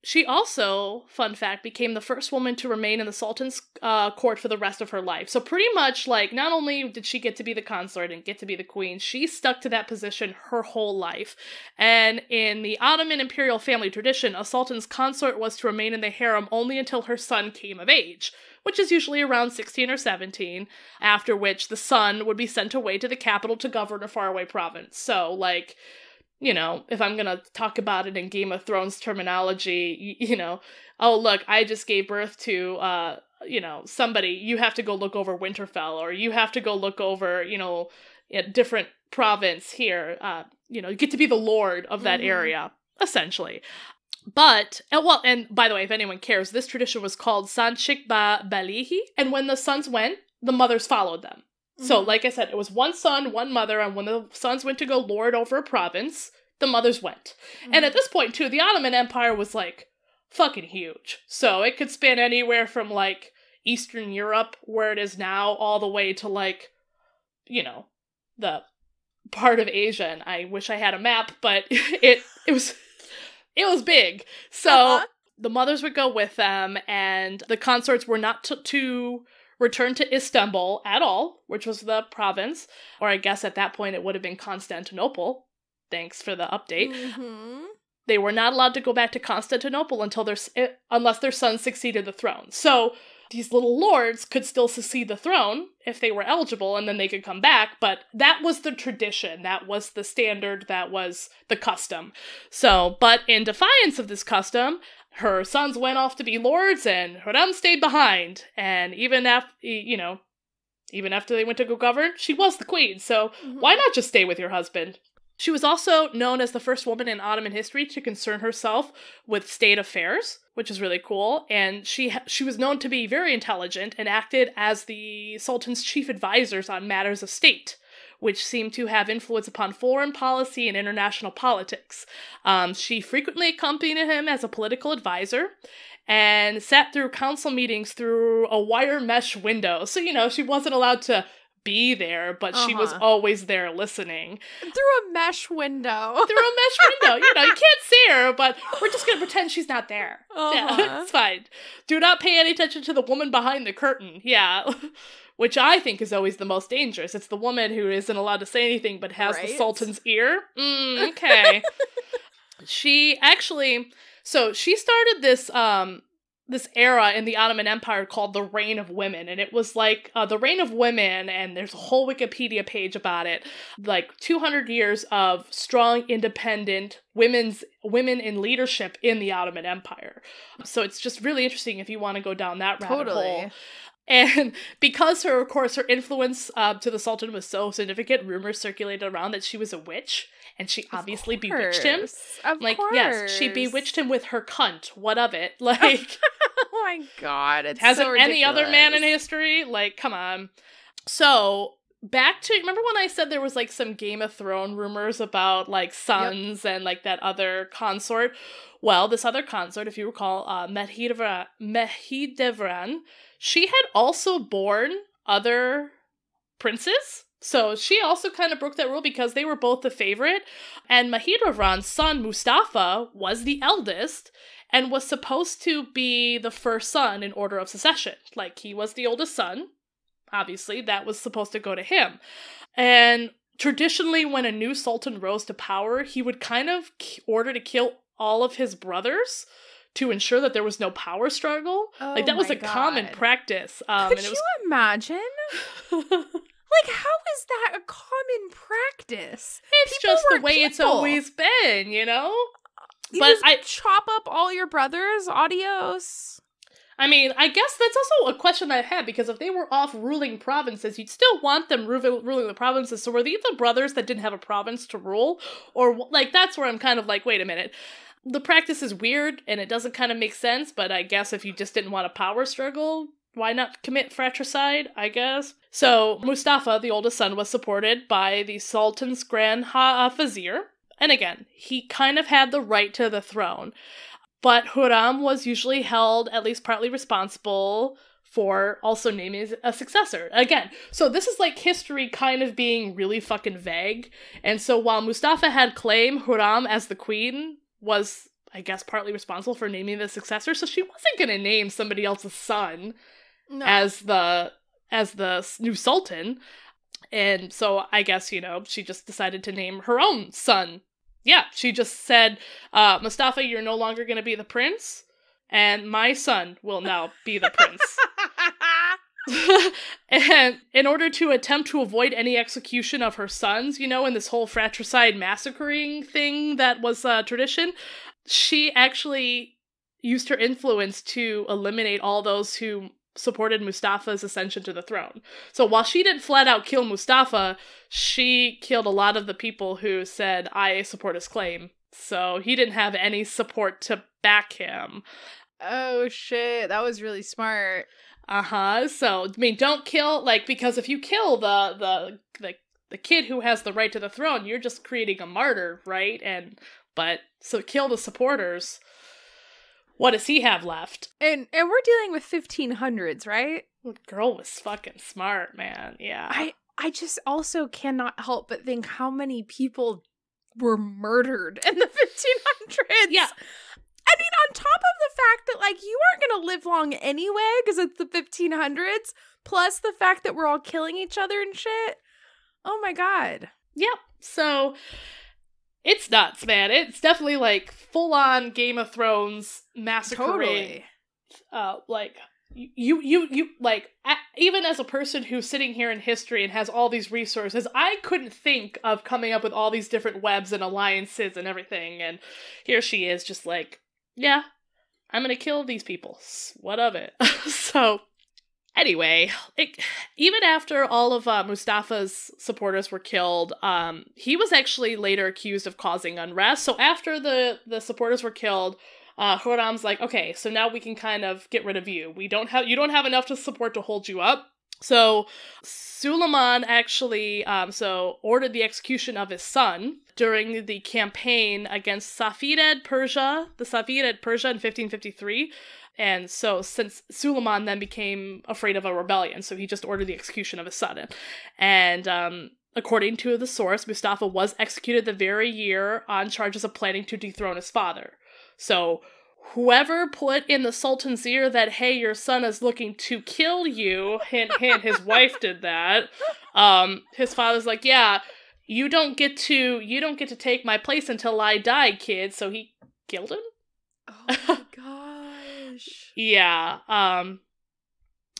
she also, fun fact, became the first woman to remain in the Sultan's court for the rest of her life. So pretty much, like, not only did she get to be the consort and get to be the queen, she stuck to that position her whole life. And in the Ottoman imperial family tradition, a sultan's consort was to remain in the harem only until her son came of age, which is usually around 16 or 17, after which the son would be sent away to the capital to govern a faraway province. So, like, you know, if I'm gonna talk about it in Game of Thrones terminology, you know, oh, look, I just gave birth to, you know, somebody, you have to go look over Winterfell, or you have to go look over, you know, a different province here, you know, you get to be the lord of that area, essentially. But, well, and by the way, if anyone cares, this tradition was called Sanchikba Balihi, and when the sons went, the mothers followed them. So, like I said, it was one son, one mother, and when the sons went to go lord over a province, the mothers went. And at this point, too, the Ottoman Empire was, like, fucking huge. So it could span anywhere from, like, Eastern Europe, where it is now, all the way to, like, you know, the part of Asia. And I wish I had a map, but it was big. So the mothers would go with them, and the consorts were not to return to Istanbul at all, which was the province, or I guess at that point it would have been Constantinople. Thanks for the update. They were not allowed to go back to Constantinople unless their son succeeded the throne. So these little lords could still succeed the throne if they were eligible, and then they could come back, but that was the tradition, that was the standard, that was the custom. So, but in defiance of this custom, her sons went off to be lords, and Hurrem stayed behind. And even after, you know, even after they went to go govern, she was the queen. So why not just stay with your husband? She was also known as the first woman in Ottoman history to concern herself with state affairs, which is really cool. And she was known to be very intelligent and acted as the Sultan's chief advisors on matters of state, which seemed to have influence upon foreign policy and international politics. She frequently accompanied him as a political advisor and sat through council meetings through a wire mesh window. So, you know, she wasn't allowed to be there, but she was always there listening. Through a mesh window. You can't see her, but we're just gonna pretend she's not there. Yeah, it's fine. Do not pay any attention to the woman behind the curtain. Yeah. Which I think is always the most dangerous. It's the woman who isn't allowed to say anything but has the Sultan's ear. Okay. She started this era in the Ottoman Empire called the Reign of Women, and it was like the Reign of Women, and there's a whole Wikipedia page about it, like 200 years of strong, independent women in leadership in the Ottoman Empire. So it's just really interesting if you want to go down that rabbit hole. And because her influence to the Sultan was so significant, rumors circulated around that she was a witch, and she obviously bewitched him. Of course. Yes, she bewitched him with her cunt. What of it? Like, oh my god, it's hasn't so ridiculous. Any other man in history? Like, come on. So back to, remember when I said there was like some Game of Thrones rumors about like sons and like that other consort? Well, this other consort, if you recall, Mahidevran, she had also borne other princes. So she also kind of broke that rule because they were both the favorite. And Mahidevran's son, Mustafa, was the eldest and was supposed to be the first son in order of succession. Like, he was the oldest son. Obviously, that was supposed to go to him. And traditionally, when a new sultan rose to power, he would kind of order to kill all of his brothers to ensure that there was no power struggle. Like, that was a common practice. Could you imagine? Like, how is that a common practice? It's just the way it's always been, you know? But I chop up all your brothers, adios. I mean, I guess that's also a question I had, because if they were off ruling provinces, you'd still want them ruling the provinces. So were these the brothers that didn't have a province to rule? Or, like, that's where I'm kind of like, wait a minute. The practice is weird, and it doesn't kind of make sense, but I guess if you just didn't want a power struggle, why not commit fratricide, I guess? So, Mustafa, the oldest son, was supported by the Sultan's Grand Vizier. And again, he kind of had the right to the throne. But Hurrem was usually held at least partly responsible for also naming a successor. Again, so this is like history kind of being really fucking vague. And so while Mustafa had claim, Hurrem as the queen was, I guess, partly responsible for naming the successor. So she wasn't going to name somebody else's son as the new sultan. And so I guess, you know, she just decided to name her own son. Yeah, she just said, Mustafa, you're no longer going to be the prince, and my son will now be the prince. And in order to attempt to avoid any execution of her sons, you know, in this whole fratricide massacring thing that was tradition, she actually used her influence to eliminate all those who supported Mustafa's ascension to the throne. So while she didn't flat out kill Mustafa, she killed a lot of the people who said, I support his claim. So he didn't have any support to back him. Oh shit, that was really smart. So, I mean, don't kill, like, because if you kill the kid who has the right to the throne, you're just creating a martyr, right? But so kill the supporters. What does he have left? And we're dealing with 1500s, right? The girl was fucking smart, man. Yeah. I just also cannot help but think how many people were murdered in the 1500s. Yeah. I mean, on top of the fact that, like, you aren't going to live long anyway because it's the 1500s, plus the fact that we're all killing each other and shit. Oh my god. Yep. So it's nuts, man. It's definitely like full-on Game of Thrones massacring. Totally. Like you like, even as a person who's sitting here in history and has all these resources, I couldn't think of coming up with all these different webs and alliances and everything. And here she is, just like, yeah, I'm gonna kill these people. What of it? So anyway, even after all of Mustafa's supporters were killed, he was actually later accused of causing unrest. So after the supporters were killed, Hurrem's like, okay, so now we can kind of get rid of you. You don't have enough to support to hold you up. So Suleiman actually ordered the execution of his son, during the campaign against the Safavid Persia in 1553. And so since Suleiman then became afraid of a rebellion, so he just ordered the execution of his son. And according to the source, Mustafa was executed the very year on charges of planning to dethrone his father. So whoever put in the Sultan's ear that, hey, your son is looking to kill you, hint, hint, his wife did that. His father's like, yeah, you don't get to take my place until I die, kid. So he killed him. Oh my gosh. Yeah.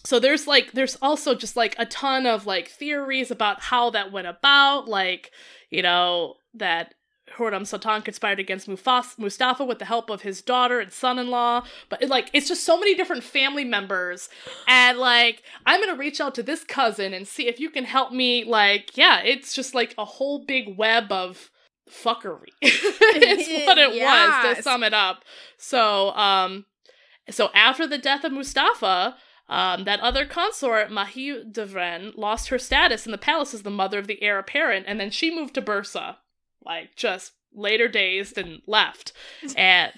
So there's also just like a ton of like theories about how that went about, like, you know, that Hurrem Sultan conspired against Mustafa with the help of his daughter and son-in-law, but it's just so many different family members, and like, I'm gonna reach out to this cousin and see if you can help me, like, yeah, it's just like a whole big web of fuckery. It's what it was, to sum it up. So after the death of Mustafa, that other consort, Mahidevran, lost her status in the palace as the mother of the heir apparent, and then she moved to Bursa. Like, just later dazed and left. And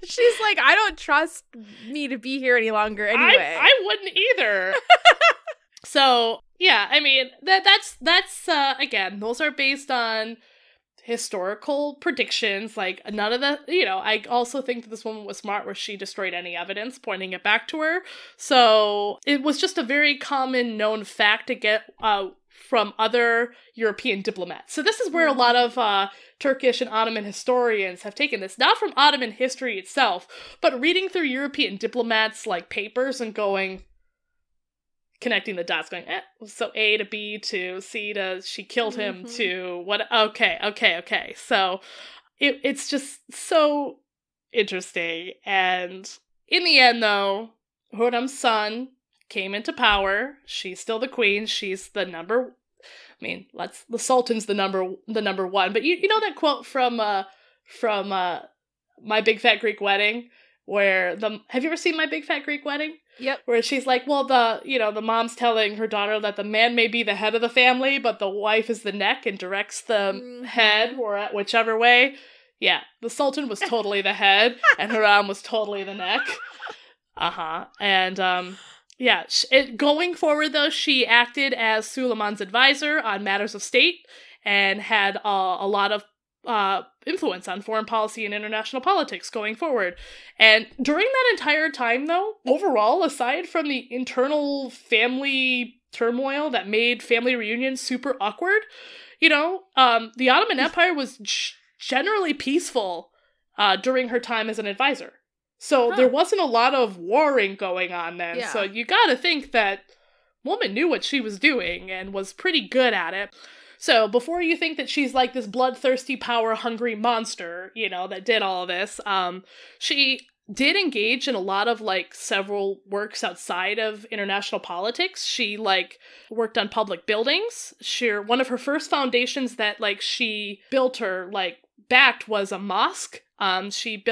she's like, I don't trust me to be here any longer anyway. I wouldn't either. So, yeah, I mean, that's again, those are based on historical predictions. Like, none of the, you know, I also think that this woman was smart where she destroyed any evidence pointing it back to her. So it was just a very common known fact to get from other European diplomats. So this is where a lot of Turkish and Ottoman historians have taken this, not from Ottoman history itself, but reading through European diplomats' like papers and connecting the dots, going, so A to B to C to she killed him to what? Okay. So it's just so interesting. And in the end, though, Hurrem's son came into power. She's still the queen. She's the number. I mean, the Sultan's the number one. But you know that quote from My Big Fat Greek Wedding, where have you ever seen My Big Fat Greek Wedding? Yep. Where she's like, well, the mom's telling her daughter that the man may be the head of the family, but the wife is the neck and directs the head or whichever way. Yeah, the Sultan was totally the head, and Hurrem was totally the neck. And yeah, going forward, though, she acted as Suleiman's advisor on matters of state and had a lot of influence on foreign policy and international politics going forward. And during that entire time, though, overall, aside from the internal family turmoil that made family reunions super awkward, you know, the Ottoman Empire was generally peaceful during her time as an advisor. So there wasn't a lot of warring going on then. Yeah. So you gotta think that woman knew what she was doing and was pretty good at it. So before you think that she's like this bloodthirsty, power-hungry monster, you know, that did all of this, she did engage in a lot of, like, several works outside of international politics. She, like, worked on public buildings. One of her first foundations that, like, she built or, like, backed was a mosque. She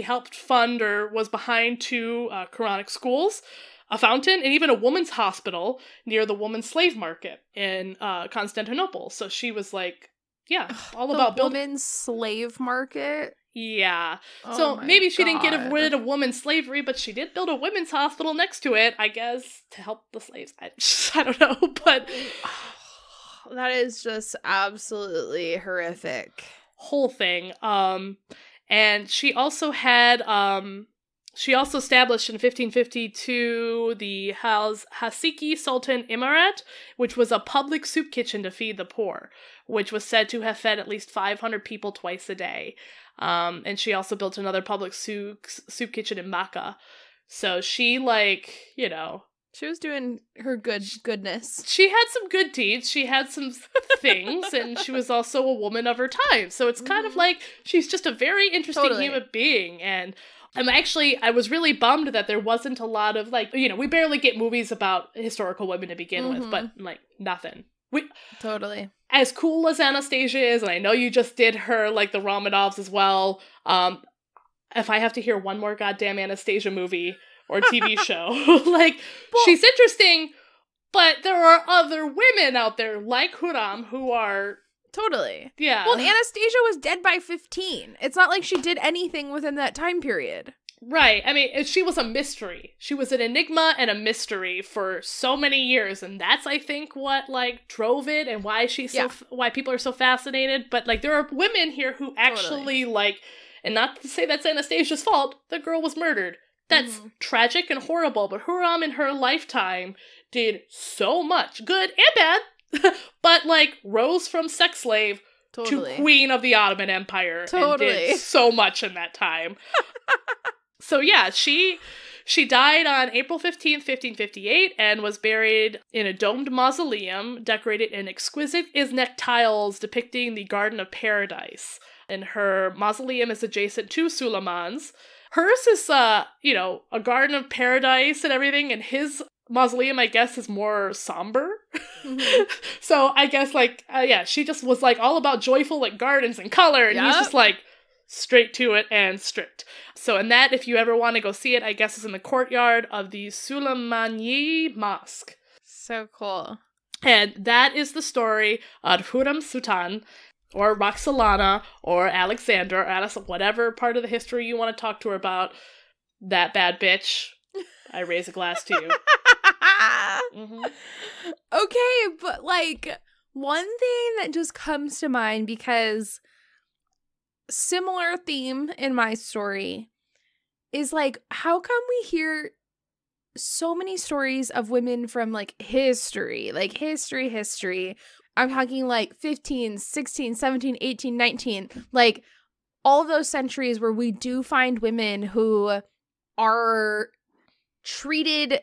helped fund or was behind 2 Quranic schools, a fountain, and even a woman's hospital near the woman's slave market in Constantinople. So she was like, yeah, all about building. Women's slave market? Yeah. So maybe she didn't get rid of women's slavery, but she did build a women's hospital next to it, I guess, to help the slaves. I don't know, but that is just absolutely horrific. Whole thing. And she also had, she also established in 1552 the Haseki Sultan Emirate, which was a public soup kitchen to feed the poor, which was said to have fed at least 500 people twice a day. And she also built another public soup kitchen in Makkah. So she, like, you know, she was doing her goodness. She had some good deeds. She had some things, and she was also a woman of her time. So it's kind of like she's just a very interesting human being. And I was really bummed that there wasn't a lot of, like, you know, we barely get movies about historical women to begin with, but, like, nothing. Totally. As cool as Anastasia is, and I know you just did her, like, the Romanovs as well, if I have to hear one more goddamn Anastasia movie or TV show, like, she's interesting, but there are other women out there like Hurrem who are Totally. Yeah. Well, Anastasia was dead by 15. It's not like she did anything within that time period. Right. I mean, she was a mystery. She was an enigma and a mystery for so many years, and that's, I think, what, like, drove it and why why people are so fascinated. But, like, there are women here who actually, like, and not to say that's Anastasia's fault, the girl was murdered. That's tragic and horrible, but Hurrem in her lifetime did so much, good and bad, but, like, rose from sex slave to queen of the Ottoman Empire and did so much in that time. So yeah, she died on April 15th, 1558, and was buried in a domed mausoleum decorated in exquisite Iznik tiles depicting the Garden of Paradise. And her mausoleum is adjacent to Suleiman's. Hers is, a Garden of Paradise and everything, and his mausoleum, I guess, is more somber. So I guess, like, she just was, like, all about joyful, like, gardens and color, and he's just, like, straight to it and strict. So, and that, if you ever want to go see it, I guess is in the courtyard of the Suleimani Mosque. So cool. And that is the story of Hurrem Sultan, or Roxolana, or Alexander, or Alice, whatever part of the history you want to talk to her about. That bad bitch. I raise a glass to you. Okay, but, like, one thing that just comes to mind, because similar theme in my story is, like, how come we hear so many stories of women from, like, history, I'm talking, like, 15, 16, 17, 18, 19, like, all of those centuries where we do find women who are treated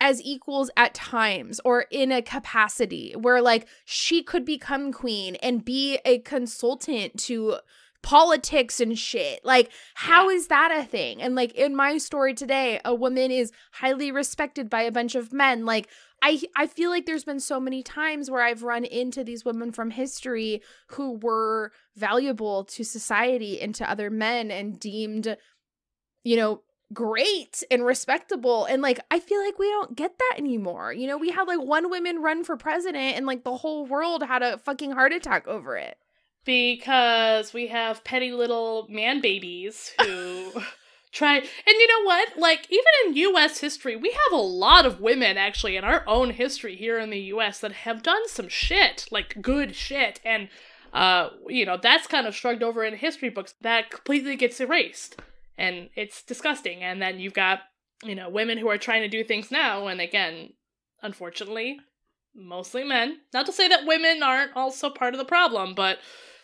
as equals at times, or in a capacity where, like, she could become queen and be a consultant to politics and shit. Like, how is that a thing? And, like, in my story today, a woman is highly respected by a bunch of men. Like, I feel like there's been so many times where I've run into these women from history who were valuable to society and to other men and deemed, great and respectable. And, like, I feel like we don't get that anymore. We had, like, one woman run for president and, like, the whole world had a fucking heart attack over it. Because we have petty little man babies who try. And you know what? Like, even in U.S. history, we have a lot of women, actually, in our own history here in the U.S. that have done some shit, like, good shit. And, that's kind of shrugged over in history books. That completely gets erased. And it's disgusting. And then you've got, women who are trying to do things now. And again, unfortunately, mostly men. Not to say that women aren't also part of the problem, but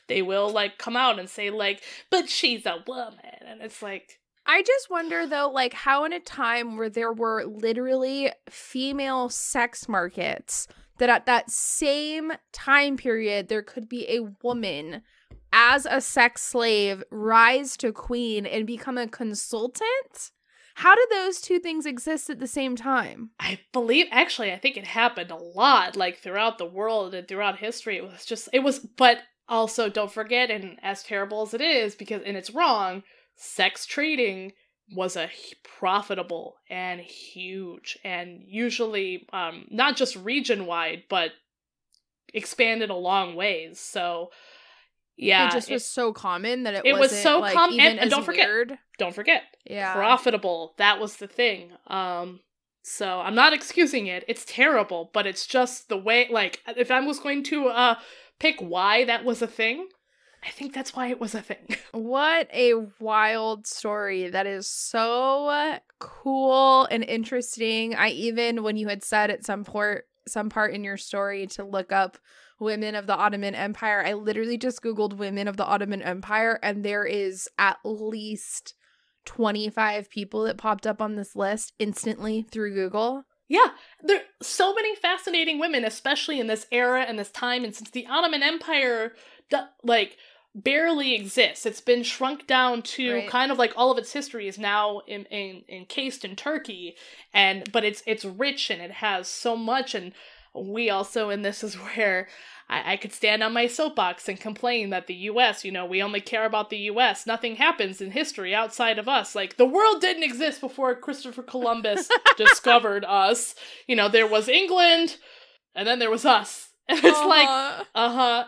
they will, like, come out and say, like, but she's a woman. And it's like, I just wonder, though, like, how in a time where there were literally female sex markets, that at that same time period, there could be a woman as a sex slave rise to queen and become a consultant? How did those two things exist at the same time? I think it happened a lot, like, throughout the world and throughout history. But also, don't forget, and as terrible as it is, and it's wrong, sex trading was a profitable and huge, and usually, not just region-wide, but expanded a long ways, so... Yeah, it just was so common that it was so like, common, and don't forget, yeah, profitable. That was the thing. So I'm not excusing it. It's terrible, but it's just the way. Like, if I was going to pick why that was a thing, I think that's why it was a thing. What a wild story! That is so cool and interesting. I even, when you had said at some part in your story to look up women of the Ottoman Empire, I literally just Googled women of the Ottoman Empire, and there is at least 25 people that popped up on this list instantly through Google. Yeah, there are so many fascinating women, especially in this era and this time, and since the Ottoman Empire, barely exists. It's been shrunk down to kind of like all of its history is now encased in Turkey, but it's rich and it has so much, and we also, and this is where I could stand on my soapbox and complain that the U.S., we only care about the U.S. Nothing happens in history outside of us. Like, the world didn't exist before Christopher Columbus discovered us. There was England, and then there was us. And it's like,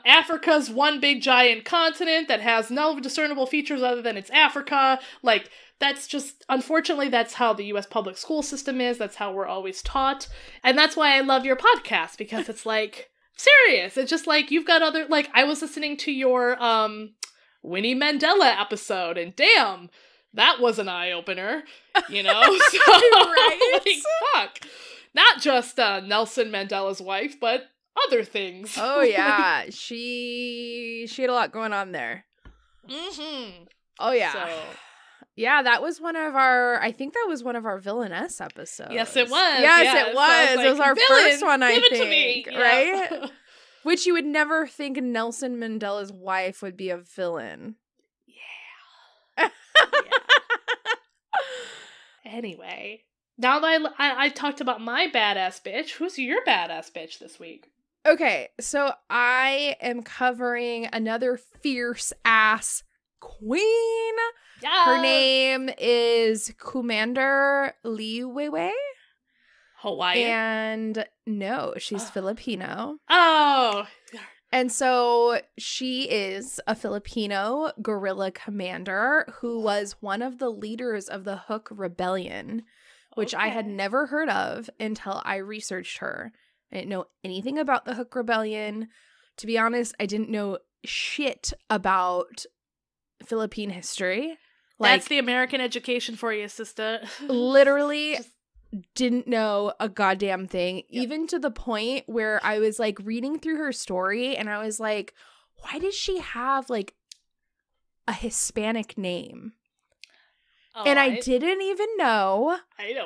Africa's one big giant continent that has no discernible features other than it's Africa. Like, that's just, unfortunately, that's how the U.S. public school system is. That's how we're always taught. And that's why I love your podcast, because it's like, serious. It's just like, you've got other, like, I was listening to your Winnie Mandela episode, and damn, that was an eye-opener, you know? So, Right? like, fuck. Not just Nelson Mandela's wife, but other things. Oh, yeah. She had a lot going on there. Mm-hmm. Oh, yeah. So, yeah, that was I think that was one of our villainess episodes. yes, it was. Yes, it was. So It was our first one, I give think. It to me. Right? Yeah. Which you would never think Nelson Mandela's wife would be a villain. Yeah. Anyway, now that I talked about my badass bitch, who's your badass bitch this week? Okay, so I am covering another fierce ass queen. Yeah. Her name is Kumander Liwayway. Hawaiian. And no, she's Filipino. Oh. And so she is a Filipino guerrilla commander who was one of the leaders of the Huk Rebellion, which I had never heard of until I researched her. I didn't know anything about the Huk Rebellion. To be honest, I didn't know shit about Philippine history. That's the American education for you, sister. Literally didn't know a goddamn thing, even to the point where I was like reading through her story and I was like, why does she have like a Hispanic name? And I didn't even know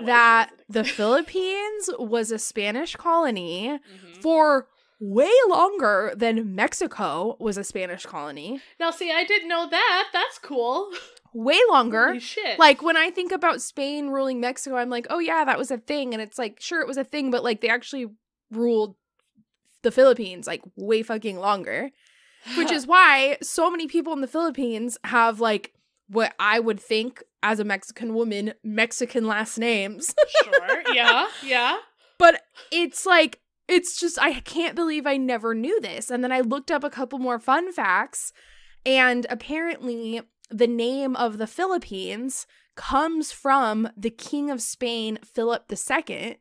that the Philippines was a Spanish colony for way longer than Mexico was a Spanish colony. Now, see, I didn't know that. That's cool. Way longer. Holy shit. Like, when I think about Spain ruling Mexico, I'm like, oh yeah, that was a thing. And it's like, sure, it was a thing, but like, they actually ruled the Philippines like way fucking longer. Which is why so many people in the Philippines have like what I would think as a Mexican woman, Mexican last names. Sure. Yeah. Yeah. But it's like, it's just, I can't believe I never knew this. And then I looked up a couple more fun facts, and apparently the name of the Philippines comes from the King of Spain, Philip II.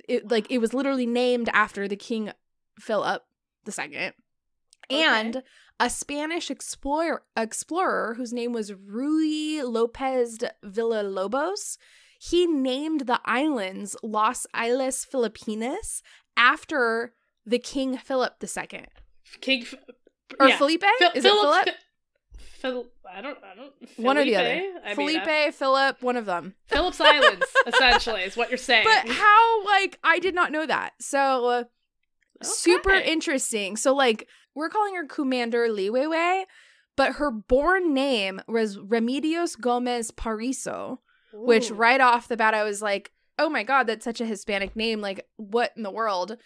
It was literally named after the King Philip II. And a Spanish explorer whose name was Ruy Lopez de Villalobos, he named the islands Las Islas Filipinas after the King Philip II. Felipe? Is it Philip? I don't. One or the other. Felipe, Philip, one of them. Philip's Islands, essentially, is what you're saying. But how, like, I did not know that. So, super interesting. So, like, we're calling her Kumander Liwayway, but her born name was Remedios Gomez Pariso, which right off the bat, I was like, oh my God, that's such a Hispanic name. Like, what in the world?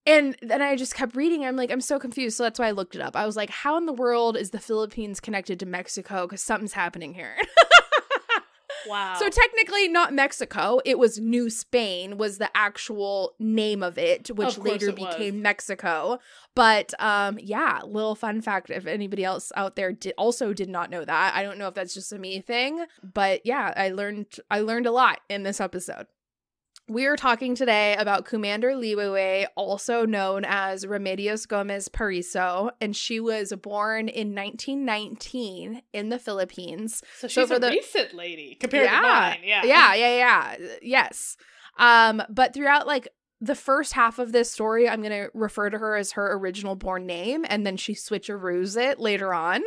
And then I just kept reading. I'm like, I'm so confused. So that's why I looked it up. I was like, how in the world is the Philippines connected to Mexico? Because something's happening here. Wow. So technically not Mexico. It was New Spain was the actual name of it, which later became Mexico. But yeah, little fun fact if anybody else out there also did not know that. I don't know if that's just a me thing, but yeah, I learned a lot in this episode. We are talking today about Kumander Liwayway, also known as Remedios Gomez Pariso, and she was born in 1919 in the Philippines. So she's a recent lady compared to mine. Yeah. Yes. But throughout like the first half of this story, I'm going to refer to her as her original born name, and then she switcheroos it later on.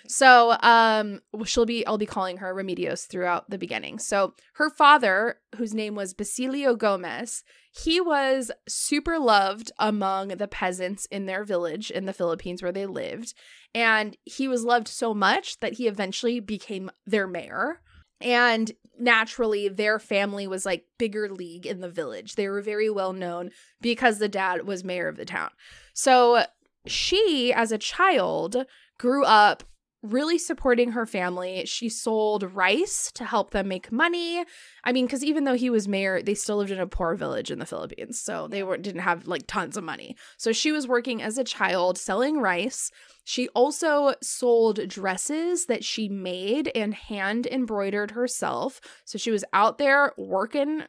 So I'll be calling her Remedios throughout the beginning. So her father, whose name was Basilio Gomez, he was super loved among the peasants in their village in the Philippines where they lived. And he was loved so much that he eventually became their mayor. And naturally, their family was like bigger league in the village. They were very well known because the dad was mayor of the town. So she, as a child, grew up really supporting her family. She sold rice to help them make money. I mean, because even though he was mayor, they still lived in a poor village in the Philippines. So they didn't have like tons of money. So she was working as a child selling rice. She also sold dresses that she made and hand embroidered herself. So she was out there working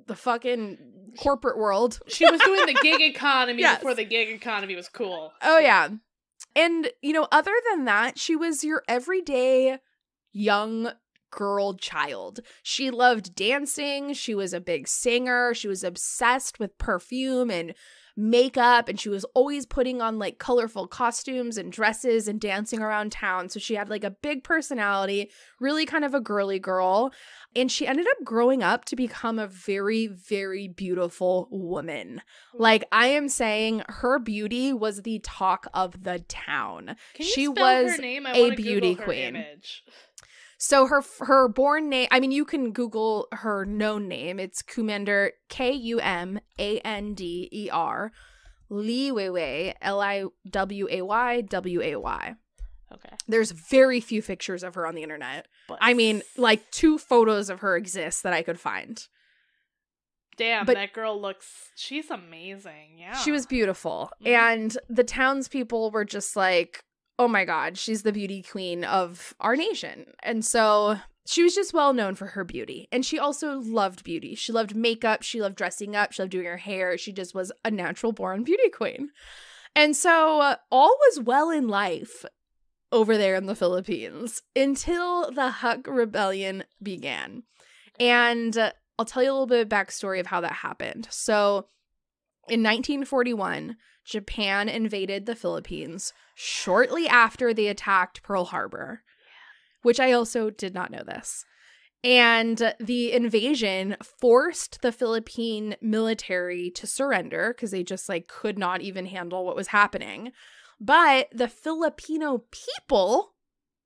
the fucking corporate world. She was doing the gig economy before the gig economy was cool. Oh, yeah. And, you know, other than that, she was your everyday young girl child. She loved dancing. She was a big singer. She was obsessed with perfume and makeup. And she was always putting on like colorful costumes and dresses and dancing around town. So she had like a big personality, really kind of a girly girl. And she ended up growing up to become a very, very beautiful woman. Like, I am saying her beauty was the talk of the town. Can you she spell was her name? a beauty queen. Image. So her born name, I mean, you can Google her known name. It's Kumander, Kumander Liwayway, Liway. Okay. There's very few pictures of her on the internet. But I mean, like 2 photos of her exist that I could find. Damn, but that girl she's amazing. Yeah. She was beautiful. Mm-hmm. And the townspeople were just like, oh my God, she's the beauty queen of our nation. And so she was just well known for her beauty. And she also loved beauty. She loved makeup. She loved dressing up. She loved doing her hair. She just was a natural born beauty queen. And so all was well in life over there in the Philippines until the Huk Rebellion began. And I'll tell you a little bit of backstory of how that happened. So in 1941, Japan invaded the Philippines shortly after they attacked Pearl Harbor, which I also did not know this. And the invasion forced the Philippine military to surrender because they just like could not even handle what was happening. But the Filipino people,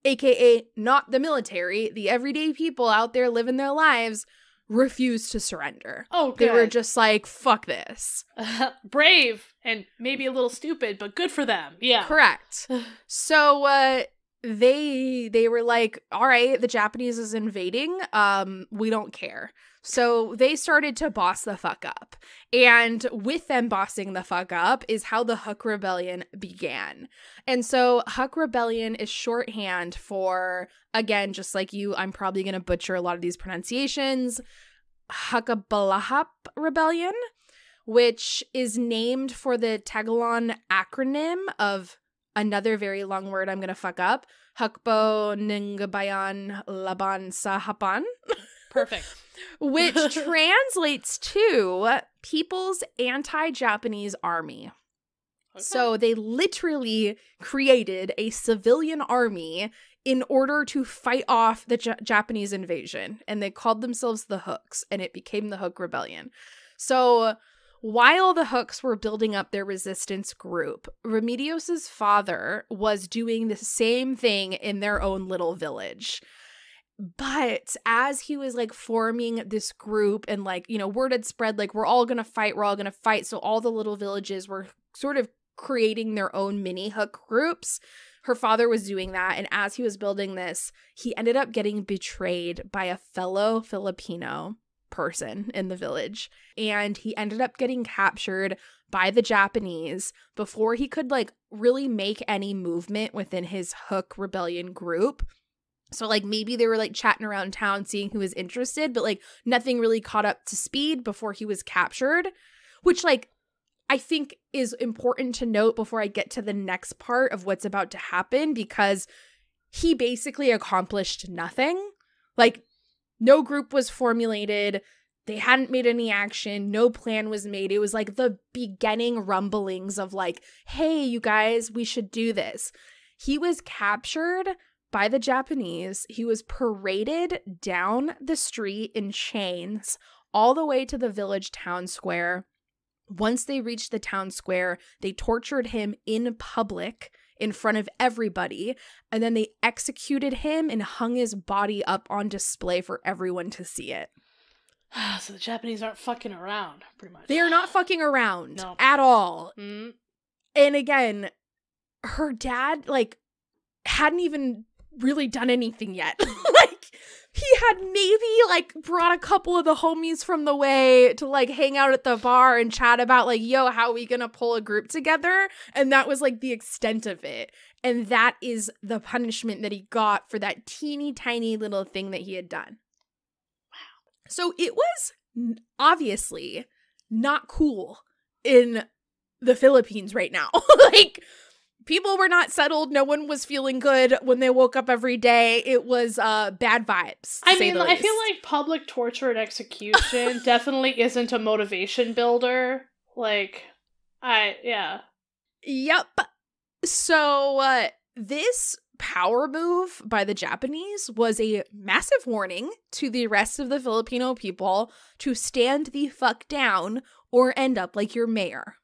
aka not the military, the everyday people out there living their lives, refused to surrender. Oh, good. They were just like, fuck this. Brave and maybe a little stupid, but good for them. Yeah. Correct. So they were like, all right, the Japanese is invading. We don't care. So they started to boss the fuck up. And with them bossing the fuck up is how the Huk Rebellion began. And so Huk Rebellion is shorthand for, again, just like you, I'm probably going to butcher a lot of these pronunciations, Huk Rebellion, which is named for the Tagalog acronym of another very long word I'm going to fuck up, Hukbo Ningbayan Laban sa Hapan. Perfect. Which translates to People's Anti-Japanese Army. Okay. So they literally created a civilian army in order to fight off the Japanese invasion. And they called themselves the Huks, and it became the Huk Rebellion. So while the Huks were building up their resistance group, Remedios's father was doing the same thing in their own little village. But as he was like forming this group and like, you know, word had spread, like, we're all going to fight. So all the little villages were sort of creating their own mini Huk groups. Her father was doing that. And as he was building this, he ended up getting betrayed by a fellow Filipino person in the village. And he ended up getting captured by the Japanese before he could like really make any movement within his Huk Rebellion group. So, like, maybe they were, like, chatting around town, seeing who was interested, but, like, nothing really caught up to speed before he was captured, which, like, I think is important to note before I get to the next part of what's about to happen, because he basically accomplished nothing. Like, no group was formulated. They hadn't made any action. No plan was made. It was, like, the beginning rumblings of, like, hey, you guys, we should do this. He was captured by the Japanese. He was paraded down the street in chains all the way to the village town square. Once they reached the town square, they tortured him in public in front of everybody, and then they executed him and hung his body up on display for everyone to see it. So the Japanese aren't fucking around, pretty much. They are not fucking around at all. Mm-hmm. And again, her dad, like, hadn't even really done anything yet. Like, he had maybe, like, brought a couple of the homies from the way to, like, hang out at the bar and chat about, like, yo, how are we gonna pull a group together? And that was, like, the extent of it. And that is the punishment that he got for that teeny tiny little thing that he had done. Wow. So it was obviously not cool in the Philippines right now. Like, people were not settled. No one was feeling good when they woke up every day. It was bad vibes. I mean, I feel like public torture and execution definitely isn't a motivation builder. Like, yeah. Yep. So this power move by the Japanese was a massive warning to the rest of the Filipino people to stand the fuck down or end up like your mayor.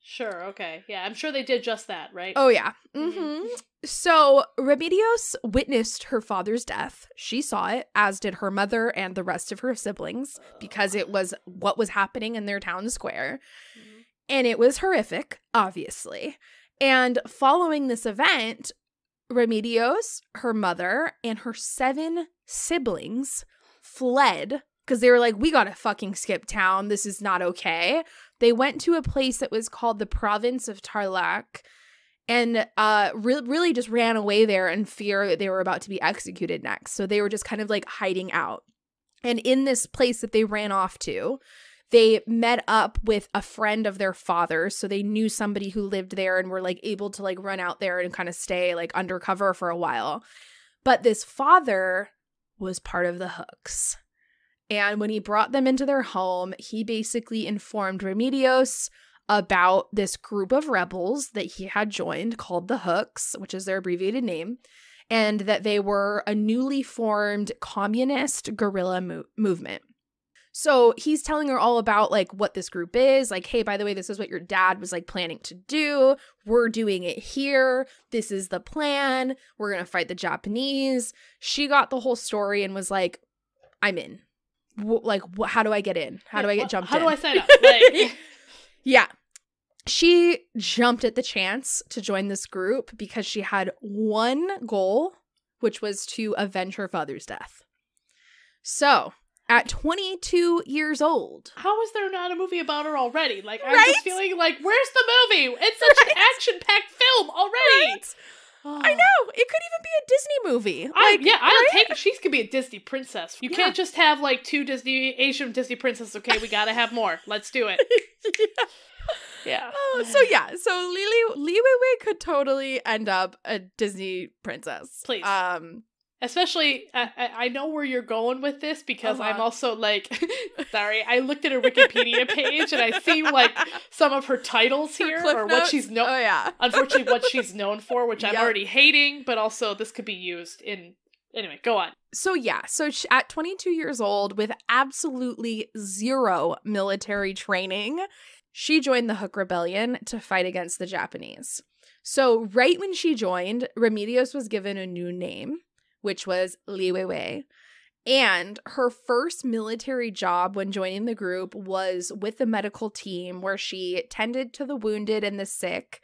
Sure, okay. Yeah, I'm sure they did just that, right? Oh, yeah. Mm-hmm. So, Remedios witnessed her father's death. She saw it, as did her mother and the rest of her siblings, because it was what was happening in their town square. Mm-hmm. And it was horrific, obviously. And following this event, Remedios, her mother, and her 7 siblings fled because they were like, we gotta fucking skip town. This is not okay. They went to a place that was called the province of Tarlac and really just ran away there in fear that they were about to be executed next. So they were just kind of like hiding out. And in this place that they ran off to, they met up with a friend of their father. So they knew somebody who lived there and were like able to like run out there and kind of stay like undercover for a while. But this father was part of the Huks. And when he brought them into their home, he basically informed Remedios about this group of rebels that he had joined called the Huks, which is their abbreviated name, and that they were a newly formed communist guerrilla movement. So he's telling her all about like what this group is, like, hey, by the way, this is what your dad was like planning to do. We're doing it here. This is the plan. We're going to fight the Japanese. She got the whole story and was like, I'm in. Like, how do I get in? How do I get jumped in? How do I sign up? Like, yeah. She jumped at the chance to join this group because she had one goal, which was to avenge her father's death. So, at 22 years old. How is there not a movie about her already? Like, I'm right? just feeling like, where's the movie? It's such an action-packed film already. Right? I know. It could even be a Disney movie. I'll take it. She could be a Disney princess. You can't just have like 2 Asian Disney princesses. Okay, we gotta have more. Let's do it. Yeah. Oh, so Liwayway could totally end up a Disney princess. Please. Especially, I know where you're going with this because I'm also like, sorry, I looked at her Wikipedia page and I see like some of her titles here or what she's known. Oh yeah. Unfortunately, what she's known for, which I'm already hating, but also this could be used in. Anyway, go on. So yeah, she, at 22 years old with absolutely zero military training, she joined the Huk Rebellion to fight against the Japanese. So right when she joined, Remedios was given a new name, which was Liwayway. And her first military job when joining the group was with the medical team where she tended to the wounded and the sick.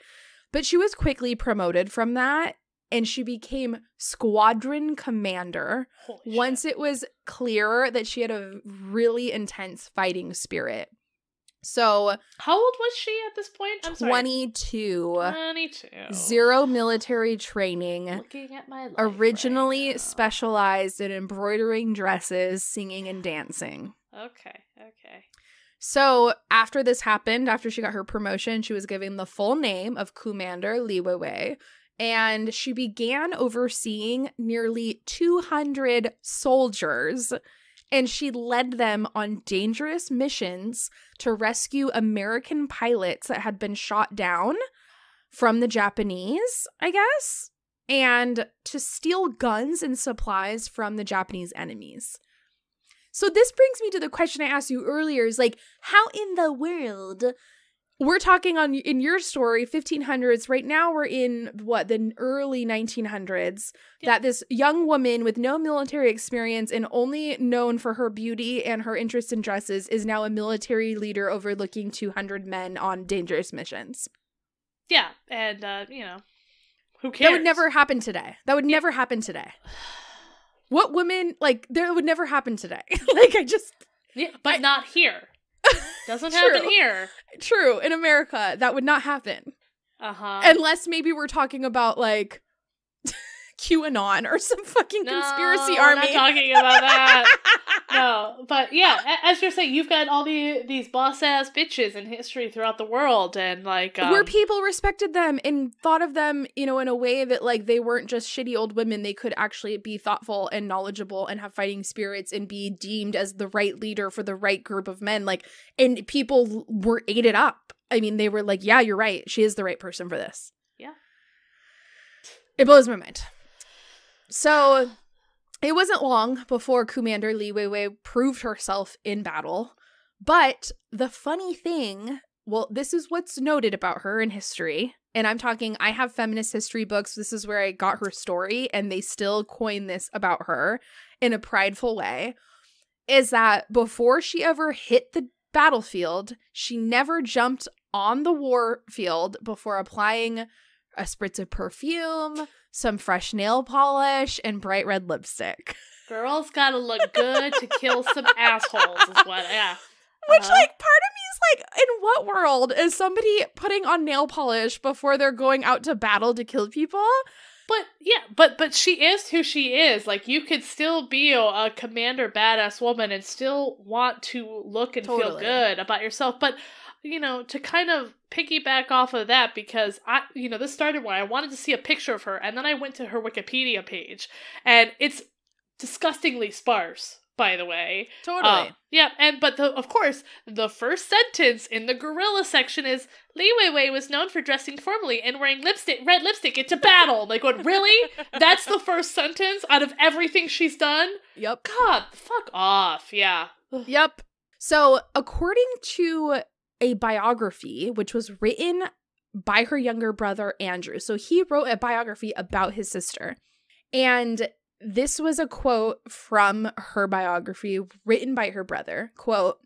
But she was quickly promoted from that and she became squadron commander once it was clear that she had a really intense fighting spirit. So, how old was she at this point? I'm 22. 22. Zero military training. Looking at my life originally specialized in embroidering dresses, singing, and dancing. Okay. So, after this happened, after she got her promotion, she was given the full name of Kumander Liwayway, and she began overseeing nearly 200 soldiers. And she led them on dangerous missions to rescue American pilots that had been shot down from the Japanese, I guess, and to steal guns and supplies from the Japanese enemies. So this brings me to the question I asked you earlier, is like, how in the world... We're talking in your story, 1500s. Right now we're in, the early 1900s, that this young woman with no military experience and only known for her beauty and her interest in dresses is now a military leader overlooking 200 men on dangerous missions. Yeah, and, Who cares? That would never happen today. That would never happen today. What women, like, that would never happen today. Like, Yeah, but not here. Doesn't happen here. True. In America, that would not happen. Unless maybe we're talking about, like, QAnon or some fucking conspiracy army. We're not talking about that. No, but yeah, as you're saying, you've got all these boss-ass bitches in history throughout the world, and, like... where people respected them and thought of them, you know, in a way that, like, they weren't just shitty old women. They could actually be thoughtful and knowledgeable and have fighting spirits and be deemed as the right leader for the right group of men. Like, and people were ate it up. I mean, they were like, yeah, you're right. She is the right person for this. Yeah. It blows my mind. So... it wasn't long before Kumander Liwayway proved herself in battle, but the funny thing, well, this is what's noted about her in history, and I'm talking, I have feminist history books, this is where I got her story, and they still coin this about her in a prideful way, is that before she ever hit the battlefield, she never jumped on the war field before applying a spritz of perfume, some fresh nail polish, and bright red lipstick. Girls gotta look good to kill some assholes is what, yeah. Which, like, part of me is like, in what world is somebody putting on nail polish before they're going out to battle to kill people? But, yeah, but she is who she is. Like, you could still be a commander badass woman and still want to look and feel good about yourself. But, you know, to kind of piggyback off of that, because this started where I wanted to see a picture of her, and then I went to her Wikipedia page, and it's disgustingly sparse, by the way. Totally. But of course, the first sentence in the guerrilla section is, Liwayway was known for dressing formally and wearing red lipstick into battle. Like, what, really? That's the first sentence out of everything she's done? Yep. God, fuck off, yeah. Yep. So, according to a biography, which was written by her younger brother, Andrew. So he wrote a biography about his sister. And this was a quote from her biography written by her brother. Quote,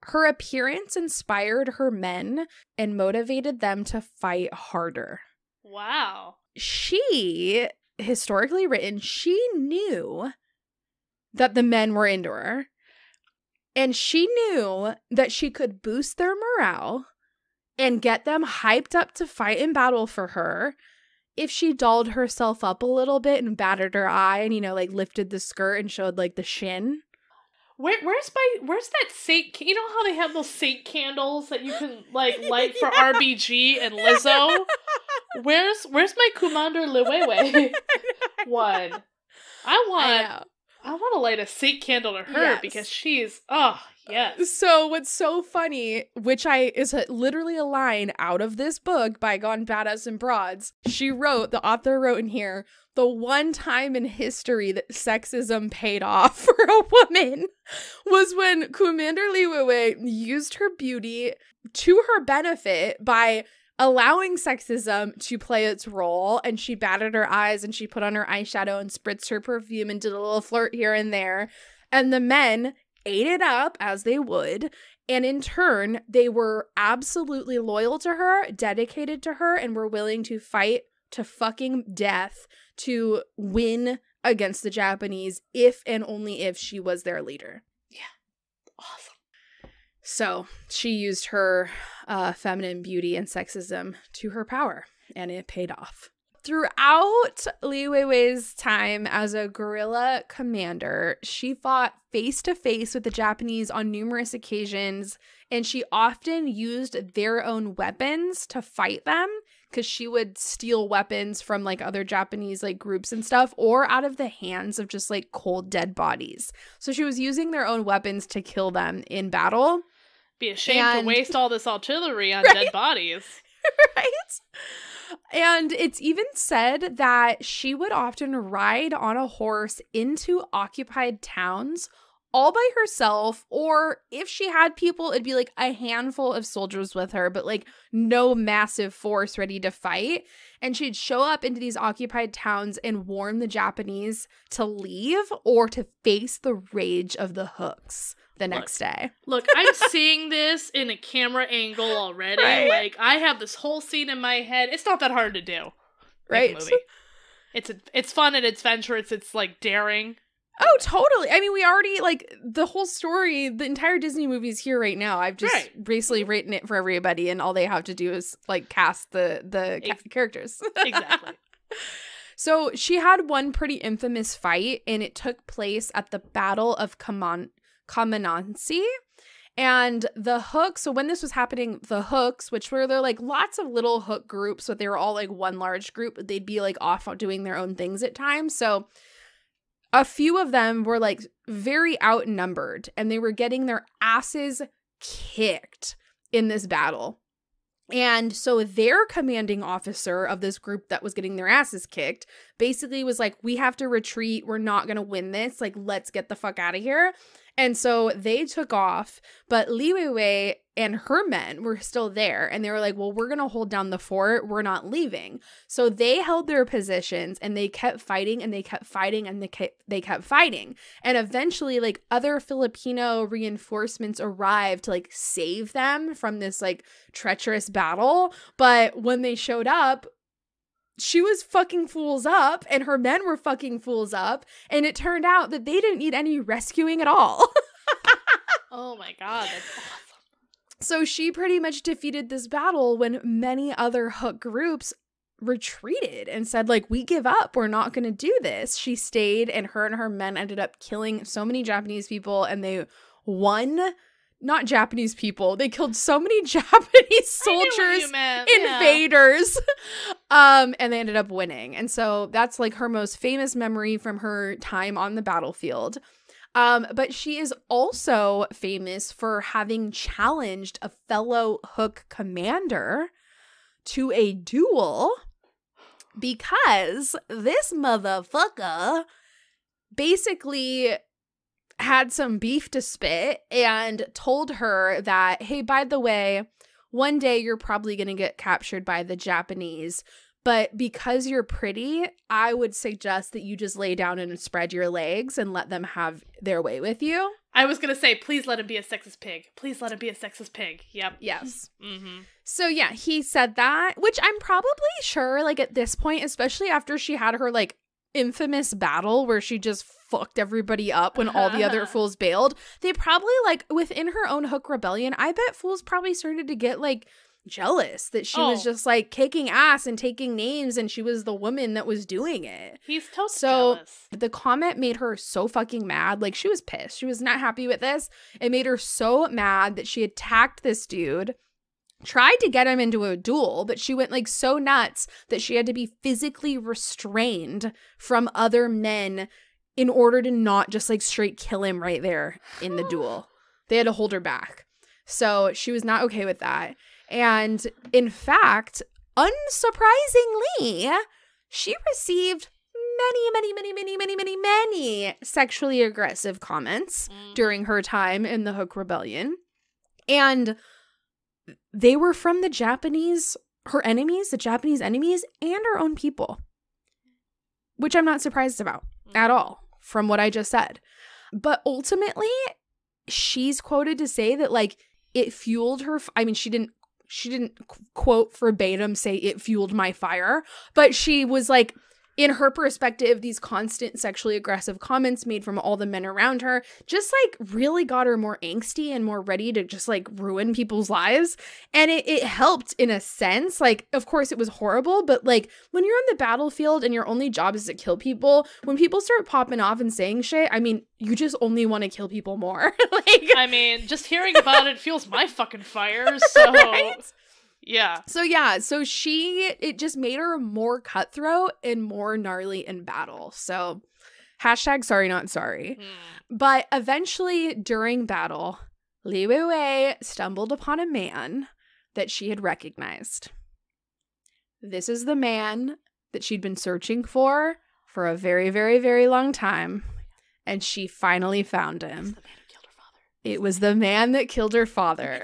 her appearance inspired her men and motivated them to fight harder. Wow. She, historically written, she knew that the men were into her. And she knew that she could boost their morale and get them hyped up to fight in battle for her if she dolled herself up a little bit and batted her eye and, you know, like lifted the skirt and showed like the shin. Where's that saint? You know how they have those saint candles that you can like light for RBG and Lizzo? Where's my Kumander Liwayway one? I want to light a saint candle to her because she's, yes. So what's so funny, which is literally a line out of this book by Gone Badass and Broads, the author wrote in here, the one time in history that sexism paid off for a woman was when Kumander Liwayway used her beauty to her benefit by allowing sexism to play its role, and she batted her eyes and she put on her eyeshadow and spritzed her perfume and did a little flirt here and there, and the men ate it up as they would, and in turn they were absolutely loyal to her, dedicated to her, and were willing to fight to fucking death to win against the Japanese if and only if she was their leader. Yeah. Awesome. So she used her feminine beauty and sexism to her power, and it paid off. Throughout Liwayway's time as a guerrilla commander, she fought face-to-face with the Japanese on numerous occasions, and she often used their own weapons to fight them, because she would steal weapons from like other Japanese like groups and stuff, or out of the hands of just like cold dead bodies. So she was using their own weapons to kill them in battle. Be ashamed to waste all this artillery on dead bodies. Right? And it's even said that she would often ride on a horse into occupied towns all by herself, or if she had people, it'd be like a handful of soldiers with her, but like no massive force ready to fight. And she'd show up into these occupied towns and warn the Japanese to leave or to face the rage of the Hooks the next day. Look, I'm seeing this in a camera angle already. Right? Like, I have this whole scene in my head. It's not that hard to do. right? Make a movie. It's fun and it's adventurous. It's like daring. Oh, totally. I mean, we already, like, the whole story, the entire Disney movie is here right now. I've just basically written it for everybody, and all they have to do is, like, cast the characters. Exactly. So she had one pretty infamous fight, and it took place at the Battle of Kamenansi. And the Hooks, so when this was happening, the Hooks, which were there like lots of little Hook groups, but they were all like one large group, they'd be like off doing their own things at times. So a few of them were like very outnumbered, and they were getting their asses kicked in this battle. And so their commanding officer of this group that was getting their asses kicked basically was like, we have to retreat. We're not going to win this. Like, let's get the fuck out of here. And so they took off, but Liwayway and her men were still there. And they were like, well, we're going to hold down the fort. We're not leaving. So they held their positions, and they kept fighting, and they kept fighting, and they kept fighting. And eventually, like, other Filipino reinforcements arrived to like save them from this like treacherous battle. But when they showed up, she was fucking fools up, and her men were fucking fools up, and it turned out that they didn't need any rescuing at all. Oh my god, that's awesome. So she pretty much defeated this battle when many other Hook groups retreated and said, like, we give up. We're not going to do this. She stayed, and her men ended up killing so many Japanese people, and they won. Not Japanese people. They killed so many Japanese soldiers, invaders, and they ended up winning. And so that's like her most famous memory from her time on the battlefield. But she is also famous for having challenged a fellow Hook commander to a duel because this motherfucker basically had some beef to spit and told her that, hey, by the way, one day you're probably going to get captured by the Japanese, but because you're pretty, I would suggest that you just lay down and spread your legs and let them have their way with you. I was going to say, please let him be a sexist pig. Please let him be a sexist pig. Yep. Yes. Mm-hmm. So yeah, he said that, which I'm probably sure, like, at this point, especially after she had her like infamous battle where she just fucked everybody up when all the other fools bailed, they probably, like, within her own Huk rebellion, I bet fools probably started to get like jealous that she was just like kicking ass and taking names, and she was the woman that was doing it. He's totally jealous. The comment made her so fucking mad. Like, she was pissed. She was not happy with this. It made her so mad that she attacked this dude, tried to get him into a duel, but she went like so nuts that she had to be physically restrained from other men in order to not just like straight kill him right there in the duel. They had to hold her back. So she was not okay with that. And in fact, unsurprisingly, she received many sexually aggressive comments during her time in the Huk Rebellion. And they were from the Japanese, her enemies, the Japanese enemies, and her own people, which I'm not surprised about at all from what I just said. But ultimately, she's quoted to say that, like, it fueled her. I mean, she didn't quote verbatim say it fueled my fire, but she was like, in her perspective, these constant sexually aggressive comments made from all the men around her just like really got her more angsty and more ready to just like ruin people's lives. And it helped in a sense. Like, of course it was horrible, but like when you're on the battlefield and your only job is to kill people, when people start popping off and saying shit, I mean, you just only want to kill people more. Like, I mean, just hearing about it fuels my fucking fire. So right? Yeah. So it just made her more cutthroat and more gnarly in battle. So hashtag sorry, not sorry. But eventually during battle, Liwayway stumbled upon a man that she had recognized. This is the man that she'd been searching for a very, very, very long time. And she finally found him. It was the man that killed her father.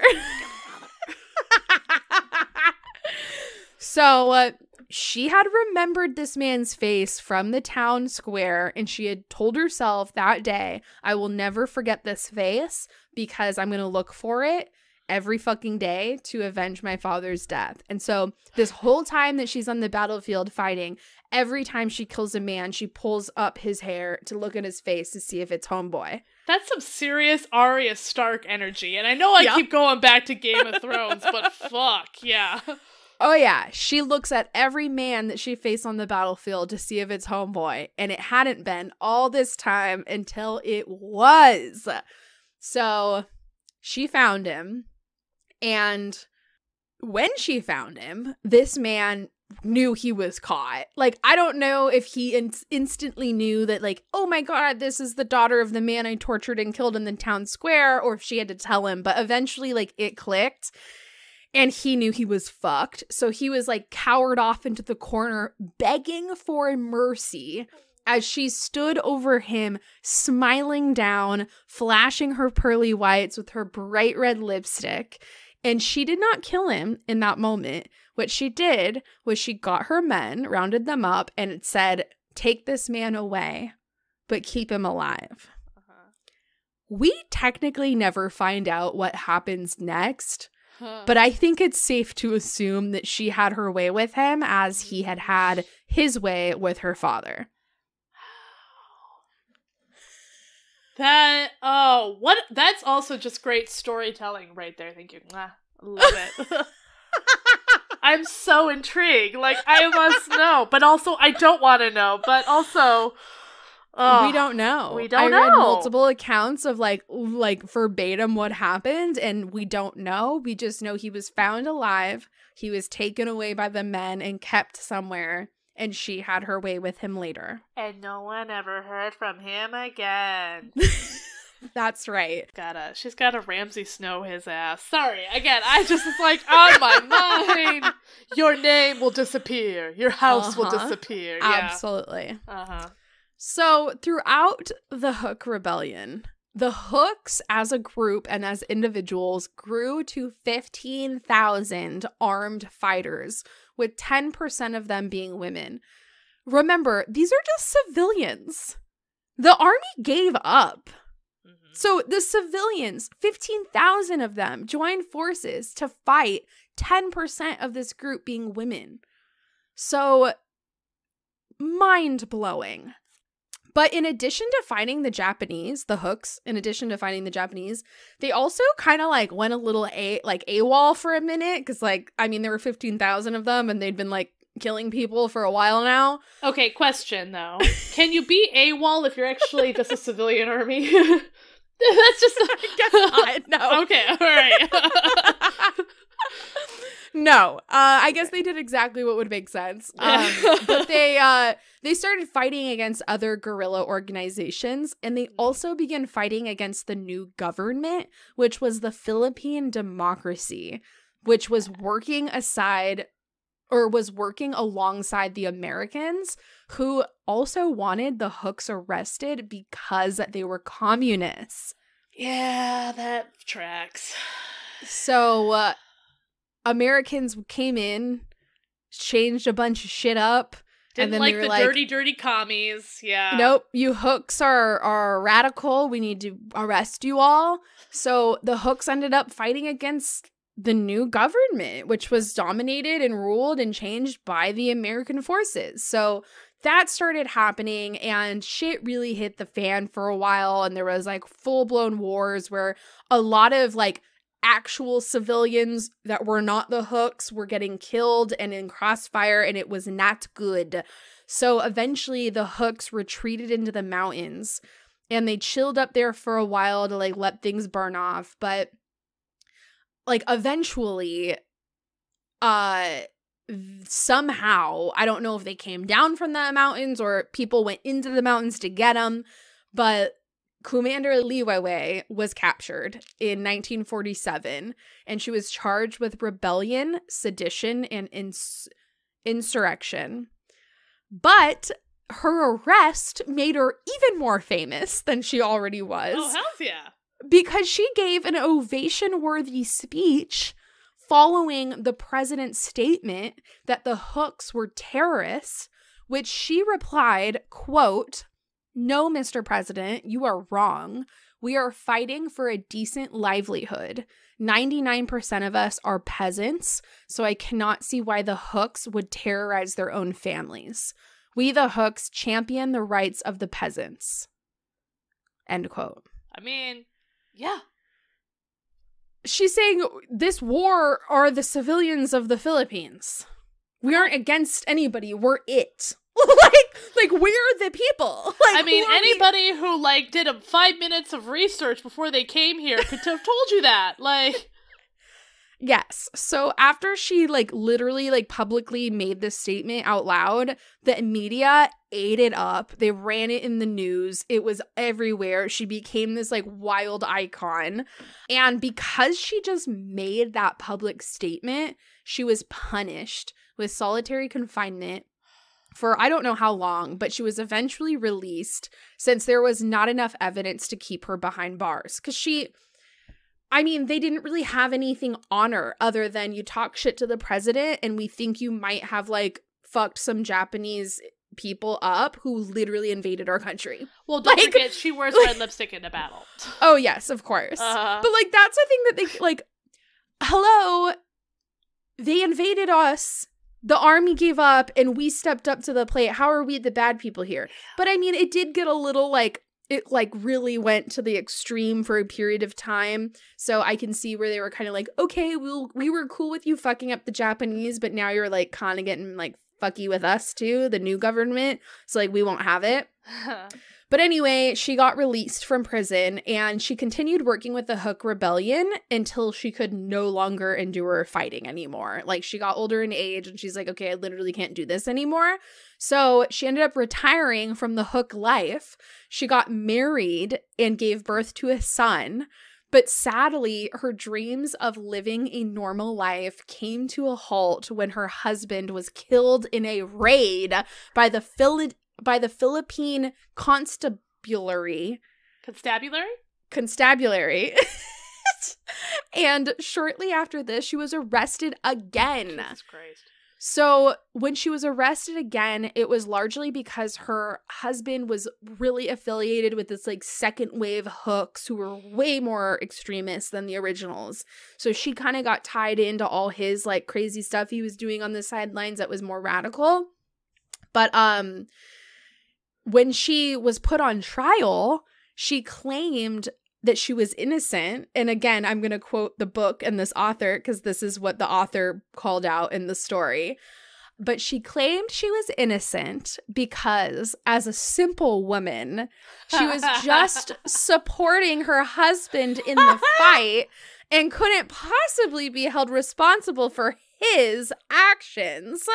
So she had remembered this man's face from the town square, and she had told herself that day, I will never forget this face because I'm going to look for it every fucking day to avenge my father's death. And so this whole time that she's on the battlefield fighting, every time she kills a man, she pulls up his hair to look at his face to see if it's homeboy. That's some serious Arya Stark energy. And I know I keep going back to Game of Thrones, but fuck, yeah. Oh yeah, she looks at every man that she faced on the battlefield to see if it's homeboy. And it hadn't been all this time until it was. So she found him. And when she found him, this man knew he was caught. Like, I don't know if he instantly knew that, like, oh my god, this is the daughter of the man I tortured and killed in the town square, or if she had to tell him. But eventually, like, it clicked. And he knew he was fucked. So he was, like, cowered off into the corner, begging for mercy as she stood over him, smiling down, flashing her pearly whites with her bright red lipstick. And she did not kill him in that moment. What she did was she got her men, rounded them up, and it said, take this man away, but keep him alive. We technically never find out what happens next, but I think it's safe to assume that she had her way with him as he had had his way with her father. That's also just great storytelling right there. Thank you. Love it. I'm so intrigued. Like, I must know, but also I don't want to know, but also we don't know. I read multiple accounts of like verbatim what happened, and we don't know. We just know he was found alive. He was taken away by the men and kept somewhere. And she had her way with him later. And no one ever heard from him again. That's right. She's gotta Ramsay Snow his ass. Sorry, again, I just was like, on my mind. Your name will disappear. Your house will disappear. Yeah. Absolutely. So throughout the Huk Rebellion, the Huks as a group and as individuals grew to 15,000 armed fighters, with 10% of them being women. Remember, these are just civilians. The army gave up. So the civilians, 15,000 of them, joined forces to fight 10% of this group being women. So mind-blowing. But in addition to fighting the Japanese, the Huks, they also kind of like went a little AWOL for a minute. Because there were 15,000 of them and they'd been like killing people for a while now. Okay, question though. Can you be AWOL if you're actually just a civilian army? That's just I guess not. No. Okay, all right. No, I guess they did exactly what would make sense. But they started fighting against other guerrilla organizations, and they also began fighting against the new government, which was the Philippine Democracy, which was working alongside the Americans, who also wanted the Huks arrested because they were communists. Yeah, that tracks. So, Americans came in, changed a bunch of shit up. Didn't and then like they were the dirty commies. Yeah. Nope, you Huks are radical. We need to arrest you all. So the Huks ended up fighting against the new government, which was dominated and ruled and changed by the American forces. So that started happening, and shit really hit the fan for a while. And there was like full-blown wars where a lot of like actual civilians that were not the Huks were getting killed and in crossfire, and it was not good. So eventually the Huks retreated into the mountains, and they chilled up there for a while to like let things burn off. But like eventually somehow, I don't know if they came down from the mountains or people went into the mountains to get them, but Kumander Liwayway was captured in 1947, and she was charged with rebellion, sedition, and insurrection. But her arrest made her even more famous than she already was. Oh, hells yeah. Because she gave an ovation-worthy speech following the president's statement that the Huks were terrorists, which she replied, quote, "No, Mr. President, you are wrong. We are fighting for a decent livelihood. 99% of us are peasants, so I cannot see why the Huks would terrorize their own families. We, the Huks, champion the rights of the peasants." End quote. I mean, yeah. She's saying this war are the civilians of the Philippines. We aren't against anybody. We're it. like we're the people. I mean, anybody who like did 5 minutes of research before they came here could have told you that. Like, yes. So after she like literally like publicly made this statement out loud, the media ate it up. They ran it in the news. It was everywhere. She became this like wild icon. And because she just made that public statement, she was punished with solitary confinement for I don't know how long, but she was eventually released since there was not enough evidence to keep her behind bars. Because they didn't really have anything on her other than you talk shit to the president and we think you might have like fucked some Japanese people up who literally invaded our country. Well, don't forget, she wears red lipstick in a battle. Oh, yes, of course. But like, that's the thing that they like, hello, they invaded us. The army gave up and we stepped up to the plate. How are we the bad people here? But I mean, it did get a little like, it like really went to the extreme for a period of time. So I can see where they were kind of like, okay, we were cool with you fucking up the Japanese, but now you're like kind of getting like fucky with us too, the new government. So like, we won't have it. But anyway, she got released from prison and she continued working with the Huk Rebellion until she could no longer endure fighting anymore. Like, she got older in age and she's like, okay, I literally can't do this anymore. So she ended up retiring from the Huk life. She got married and gave birth to a son. But sadly, her dreams of living a normal life came to a halt when her husband was killed in a raid by the Philippine constabulary. Constabulary. And shortly after this, she was arrested again. Jesus Christ. So when she was arrested again, it was largely because her husband was really affiliated with this like second wave Huks who were way more extremist than the originals. So she kind of got tied into all his like crazy stuff he was doing on the sidelines that was more radical. But when she was put on trial, she claimed that she was innocent. And again, I'm going to quote the book and this author because this is what the author called out in the story. But she claimed she was innocent because as a simple woman, she was just supporting her husband in the fight and couldn't possibly be held responsible for his actions.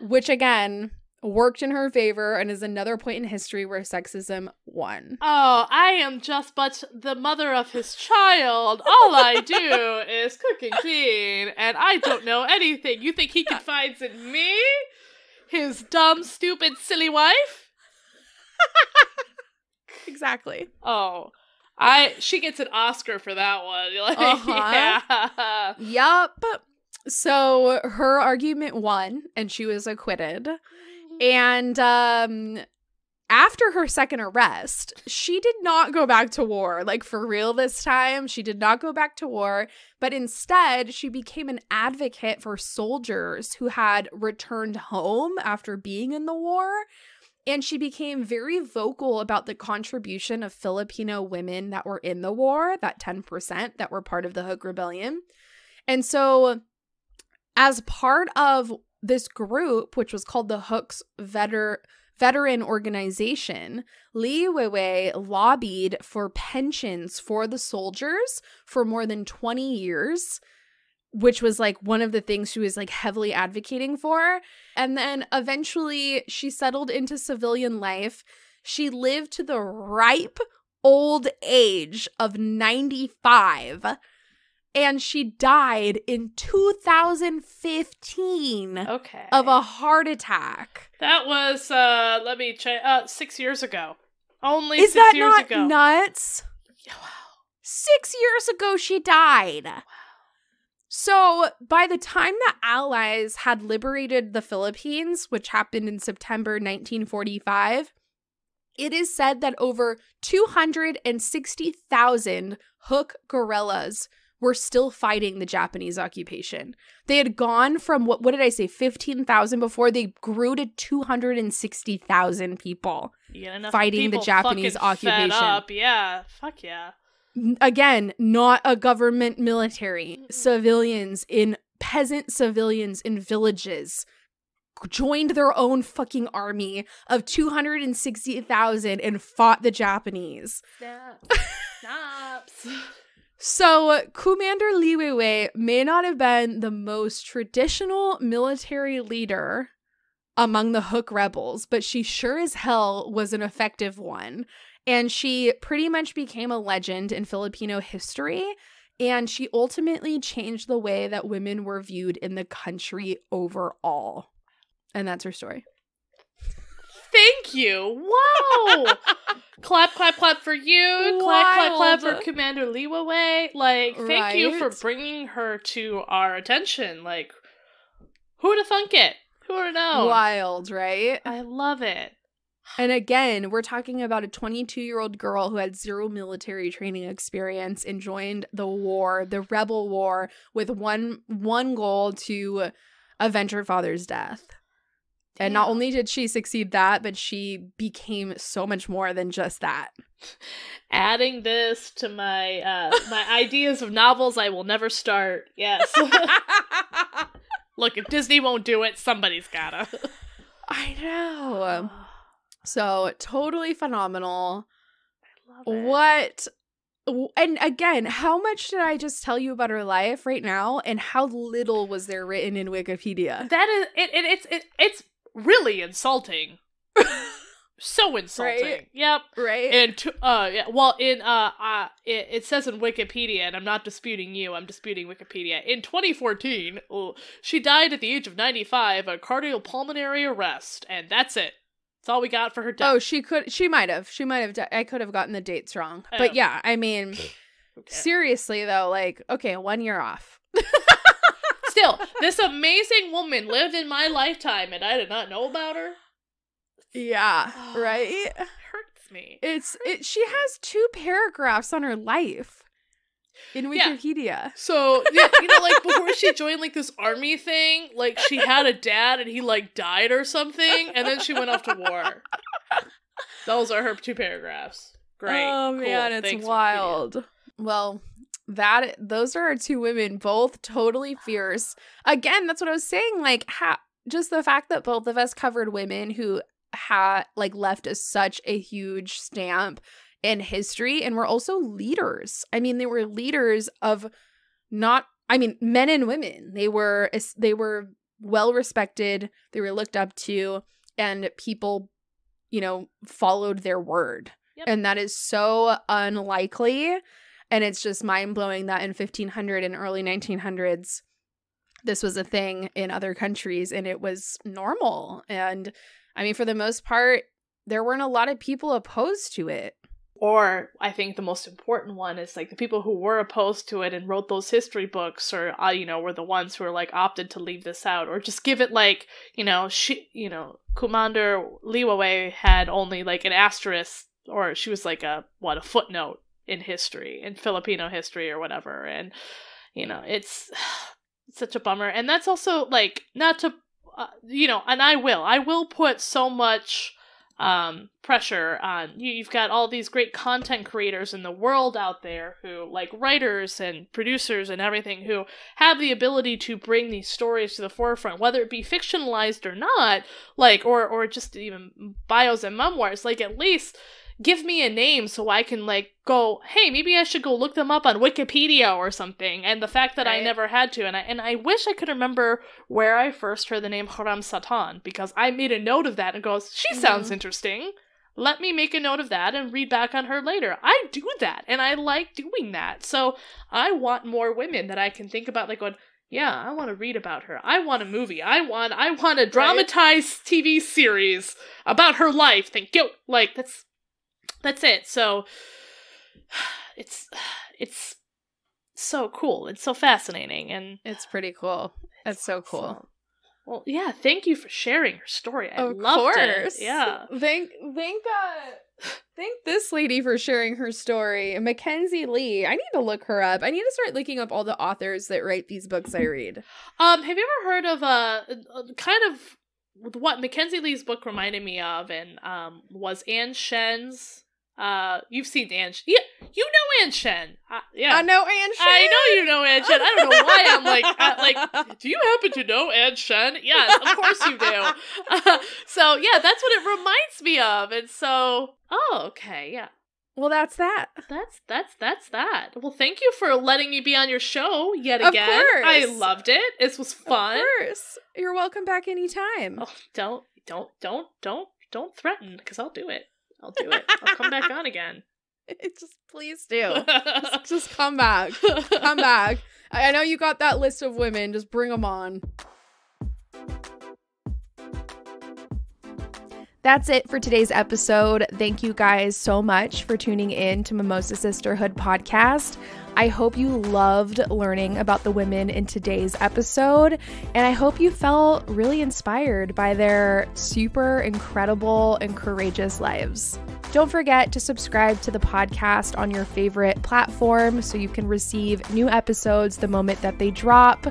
Which again, worked in her favor and is another point in history where sexism won. Oh, I am just but the mother of his child. All I do is cook and clean, and I don't know anything. You think he confides in me? His dumb, stupid, silly wife? Exactly. Oh, she gets an Oscar for that one. Like, yeah. Yup. So her argument won, and she was acquitted. And after her second arrest, she did not go back to war. Like, for real this time, she did not go back to war. But instead, she became an advocate for soldiers who had returned home after being in the war. And she became very vocal about the contribution of Filipino women that were in the war, that 10% that were part of the Huk Rebellion. And so as part of this group, which was called the Huk's Veteran Organization, Liwayway lobbied for pensions for the soldiers for more than 20 years, which was like one of the things she was like heavily advocating for. And then eventually she settled into civilian life. She lived to the ripe old age of 95. And she died in 2015 of a heart attack. That was, let me check, 6 years ago. Only 6 years ago. Is that not nuts? Wow. 6 years ago she died. Wow. So by the time the Allies had liberated the Philippines, which happened in September 1945, It is said that over 260,000 Huk guerrillas were still fighting the Japanese occupation. They had gone from, what did I say, 15,000 before? They grew to 260,000 people fighting the Japanese occupation. Fed up. Yeah, fuck yeah. Again, not a government military. Peasant civilians in villages joined their own fucking army of 260,000 and fought the Japanese. Snaps. So, Kumander Liwayway may not have been the most traditional military leader among the Huk rebels, but she sure as hell was an effective one. And she pretty much became a legend in Filipino history, and she ultimately changed the way that women were viewed in the country overall. And that's her story. Thank you. Wow. Clap, clap, clap for you. Clap, clap, clap for Kumander Liwayway. Like, thank you for bringing her to our attention. Like, who'd have thunk it? Who would have known? Wild, right? I love it. And again, we're talking about a 22-year-old girl who had zero military training experience and joined the war, the rebel war, with one goal to avenge her father's death. And not only did she succeed that, but she became so much more than just that. Adding this to my my ideas of novels I will never start. Yes. Look, if Disney won't do it, somebody's gotta. I know. So, totally phenomenal. I love it. And again, how much did I just tell you about her life right now, and how little was there written in Wikipedia? That is it's really insulting. So insulting. Right? Yep. Right. And it says in Wikipedia, and I'm not disputing you, I'm disputing Wikipedia. In 2014, she died at the age of 95 of cardiopulmonary arrest, and that's it. That's all we got for her death. Oh, she might have. I could have gotten the dates wrong. But yeah, I mean, seriously though, like, okay, 1 year off. Still, this amazing woman lived in my lifetime and I did not know about her. Yeah, right? It hurts me. She has 2 paragraphs on her life in Wikipedia. Yeah. So, yeah, like before she joined like this army thing, like she had a dad and he like died or something, and then she went off to war. Those are her 2 paragraphs. Great. Oh man, cool. it's Thanks, wild. Wikipedia. Well, those are our 2 women, both totally fierce. Again, that's what I was saying. Like, just the fact that both of us covered women who had like left such a huge stamp in history, and were also leaders. I mean, they were leaders of men and women. They were well respected. They were looked up to, and people, followed their word. Yep. And that is so unlikely. And it's just mind-blowing that in 1500 and early 1900s, this was a thing in other countries, and it was normal. And I mean, for the most part, there weren't a lot of people opposed to it. Or I think the most important one is like the people who were opposed to it and wrote those history books, or were the ones who were like opted to leave this out, or just give it like Kumander Liwayway had only like an asterisk, or she was like a footnote in history, in Filipino history or whatever, and it's such a bummer. And that's also like not to and I will put so much pressure on you've got all these great content creators in the world out there who, like writers and producers and everything, who have the ability to bring these stories to the forefront, whether it be fictionalized or not, like or just even bios and memoirs. Like, at least give me a name so I can like go, hey, maybe I should go look them up on Wikipedia or something. And the fact that I never had to, and I wish I could remember where I first heard the name Hurrem Sultan, because I made a note of that and goes, she sounds interesting. Let me make a note of that and read back on her later. I do that, and I like doing that. So I want more women that I can think about, like going, yeah, I want to read about her. I want a movie. I want a dramatized TV series about her life. Thank you. Like, that's it. So it's so cool. It's so fascinating, and it's pretty cool. It's so cool. So, well, yeah, thank you for sharing your story. I loved it. Yeah. Thank Thank this lady for sharing her story. Mackenzie Lee. I need to look her up. I need to start looking up all the authors that write these books I read. Have you ever heard of kind of what Mackenzie Lee's book reminded me of, and was Anne Shen's. You've seen Anne. Yeah, you know Anne Shen. Yeah, I know Anne Shen. I know you know Anne Shen. I don't know why I'm like, do you happen to know Anne Shen? Yes, of course you do. So yeah, that's what it reminds me of, and so okay, yeah. Well, that's that. That's that. Well, thank you for letting me be on your show yet again. Of course. I loved it. This was fun. Of course. You're welcome back anytime. Oh, don't threaten, because I'll do it. I'll come back on again. Just please do. just come back. Come back. I know you got that list of women. Just bring them on. That's it for today's episode. Thank you guys so much for tuning in to Mimosa Sisterhood podcast. I hope you loved learning about the women in today's episode, and I hope you felt really inspired by their super incredible and courageous lives. Don't forget to subscribe to the podcast on your favorite platform so you can receive new episodes the moment that they drop.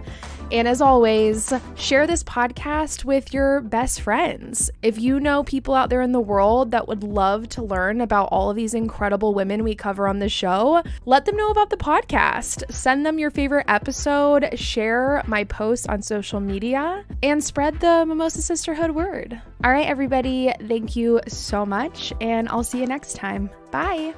And as always, share this podcast with your best friends. If you know people out there in the world that would love to learn about all of these incredible women we cover on the show, let them know about the podcast. Send them your favorite episode, share my posts on social media, and spread the Mimosa Sisterhood word. All right, everybody, thank you so much, and I'll see you next time. Bye.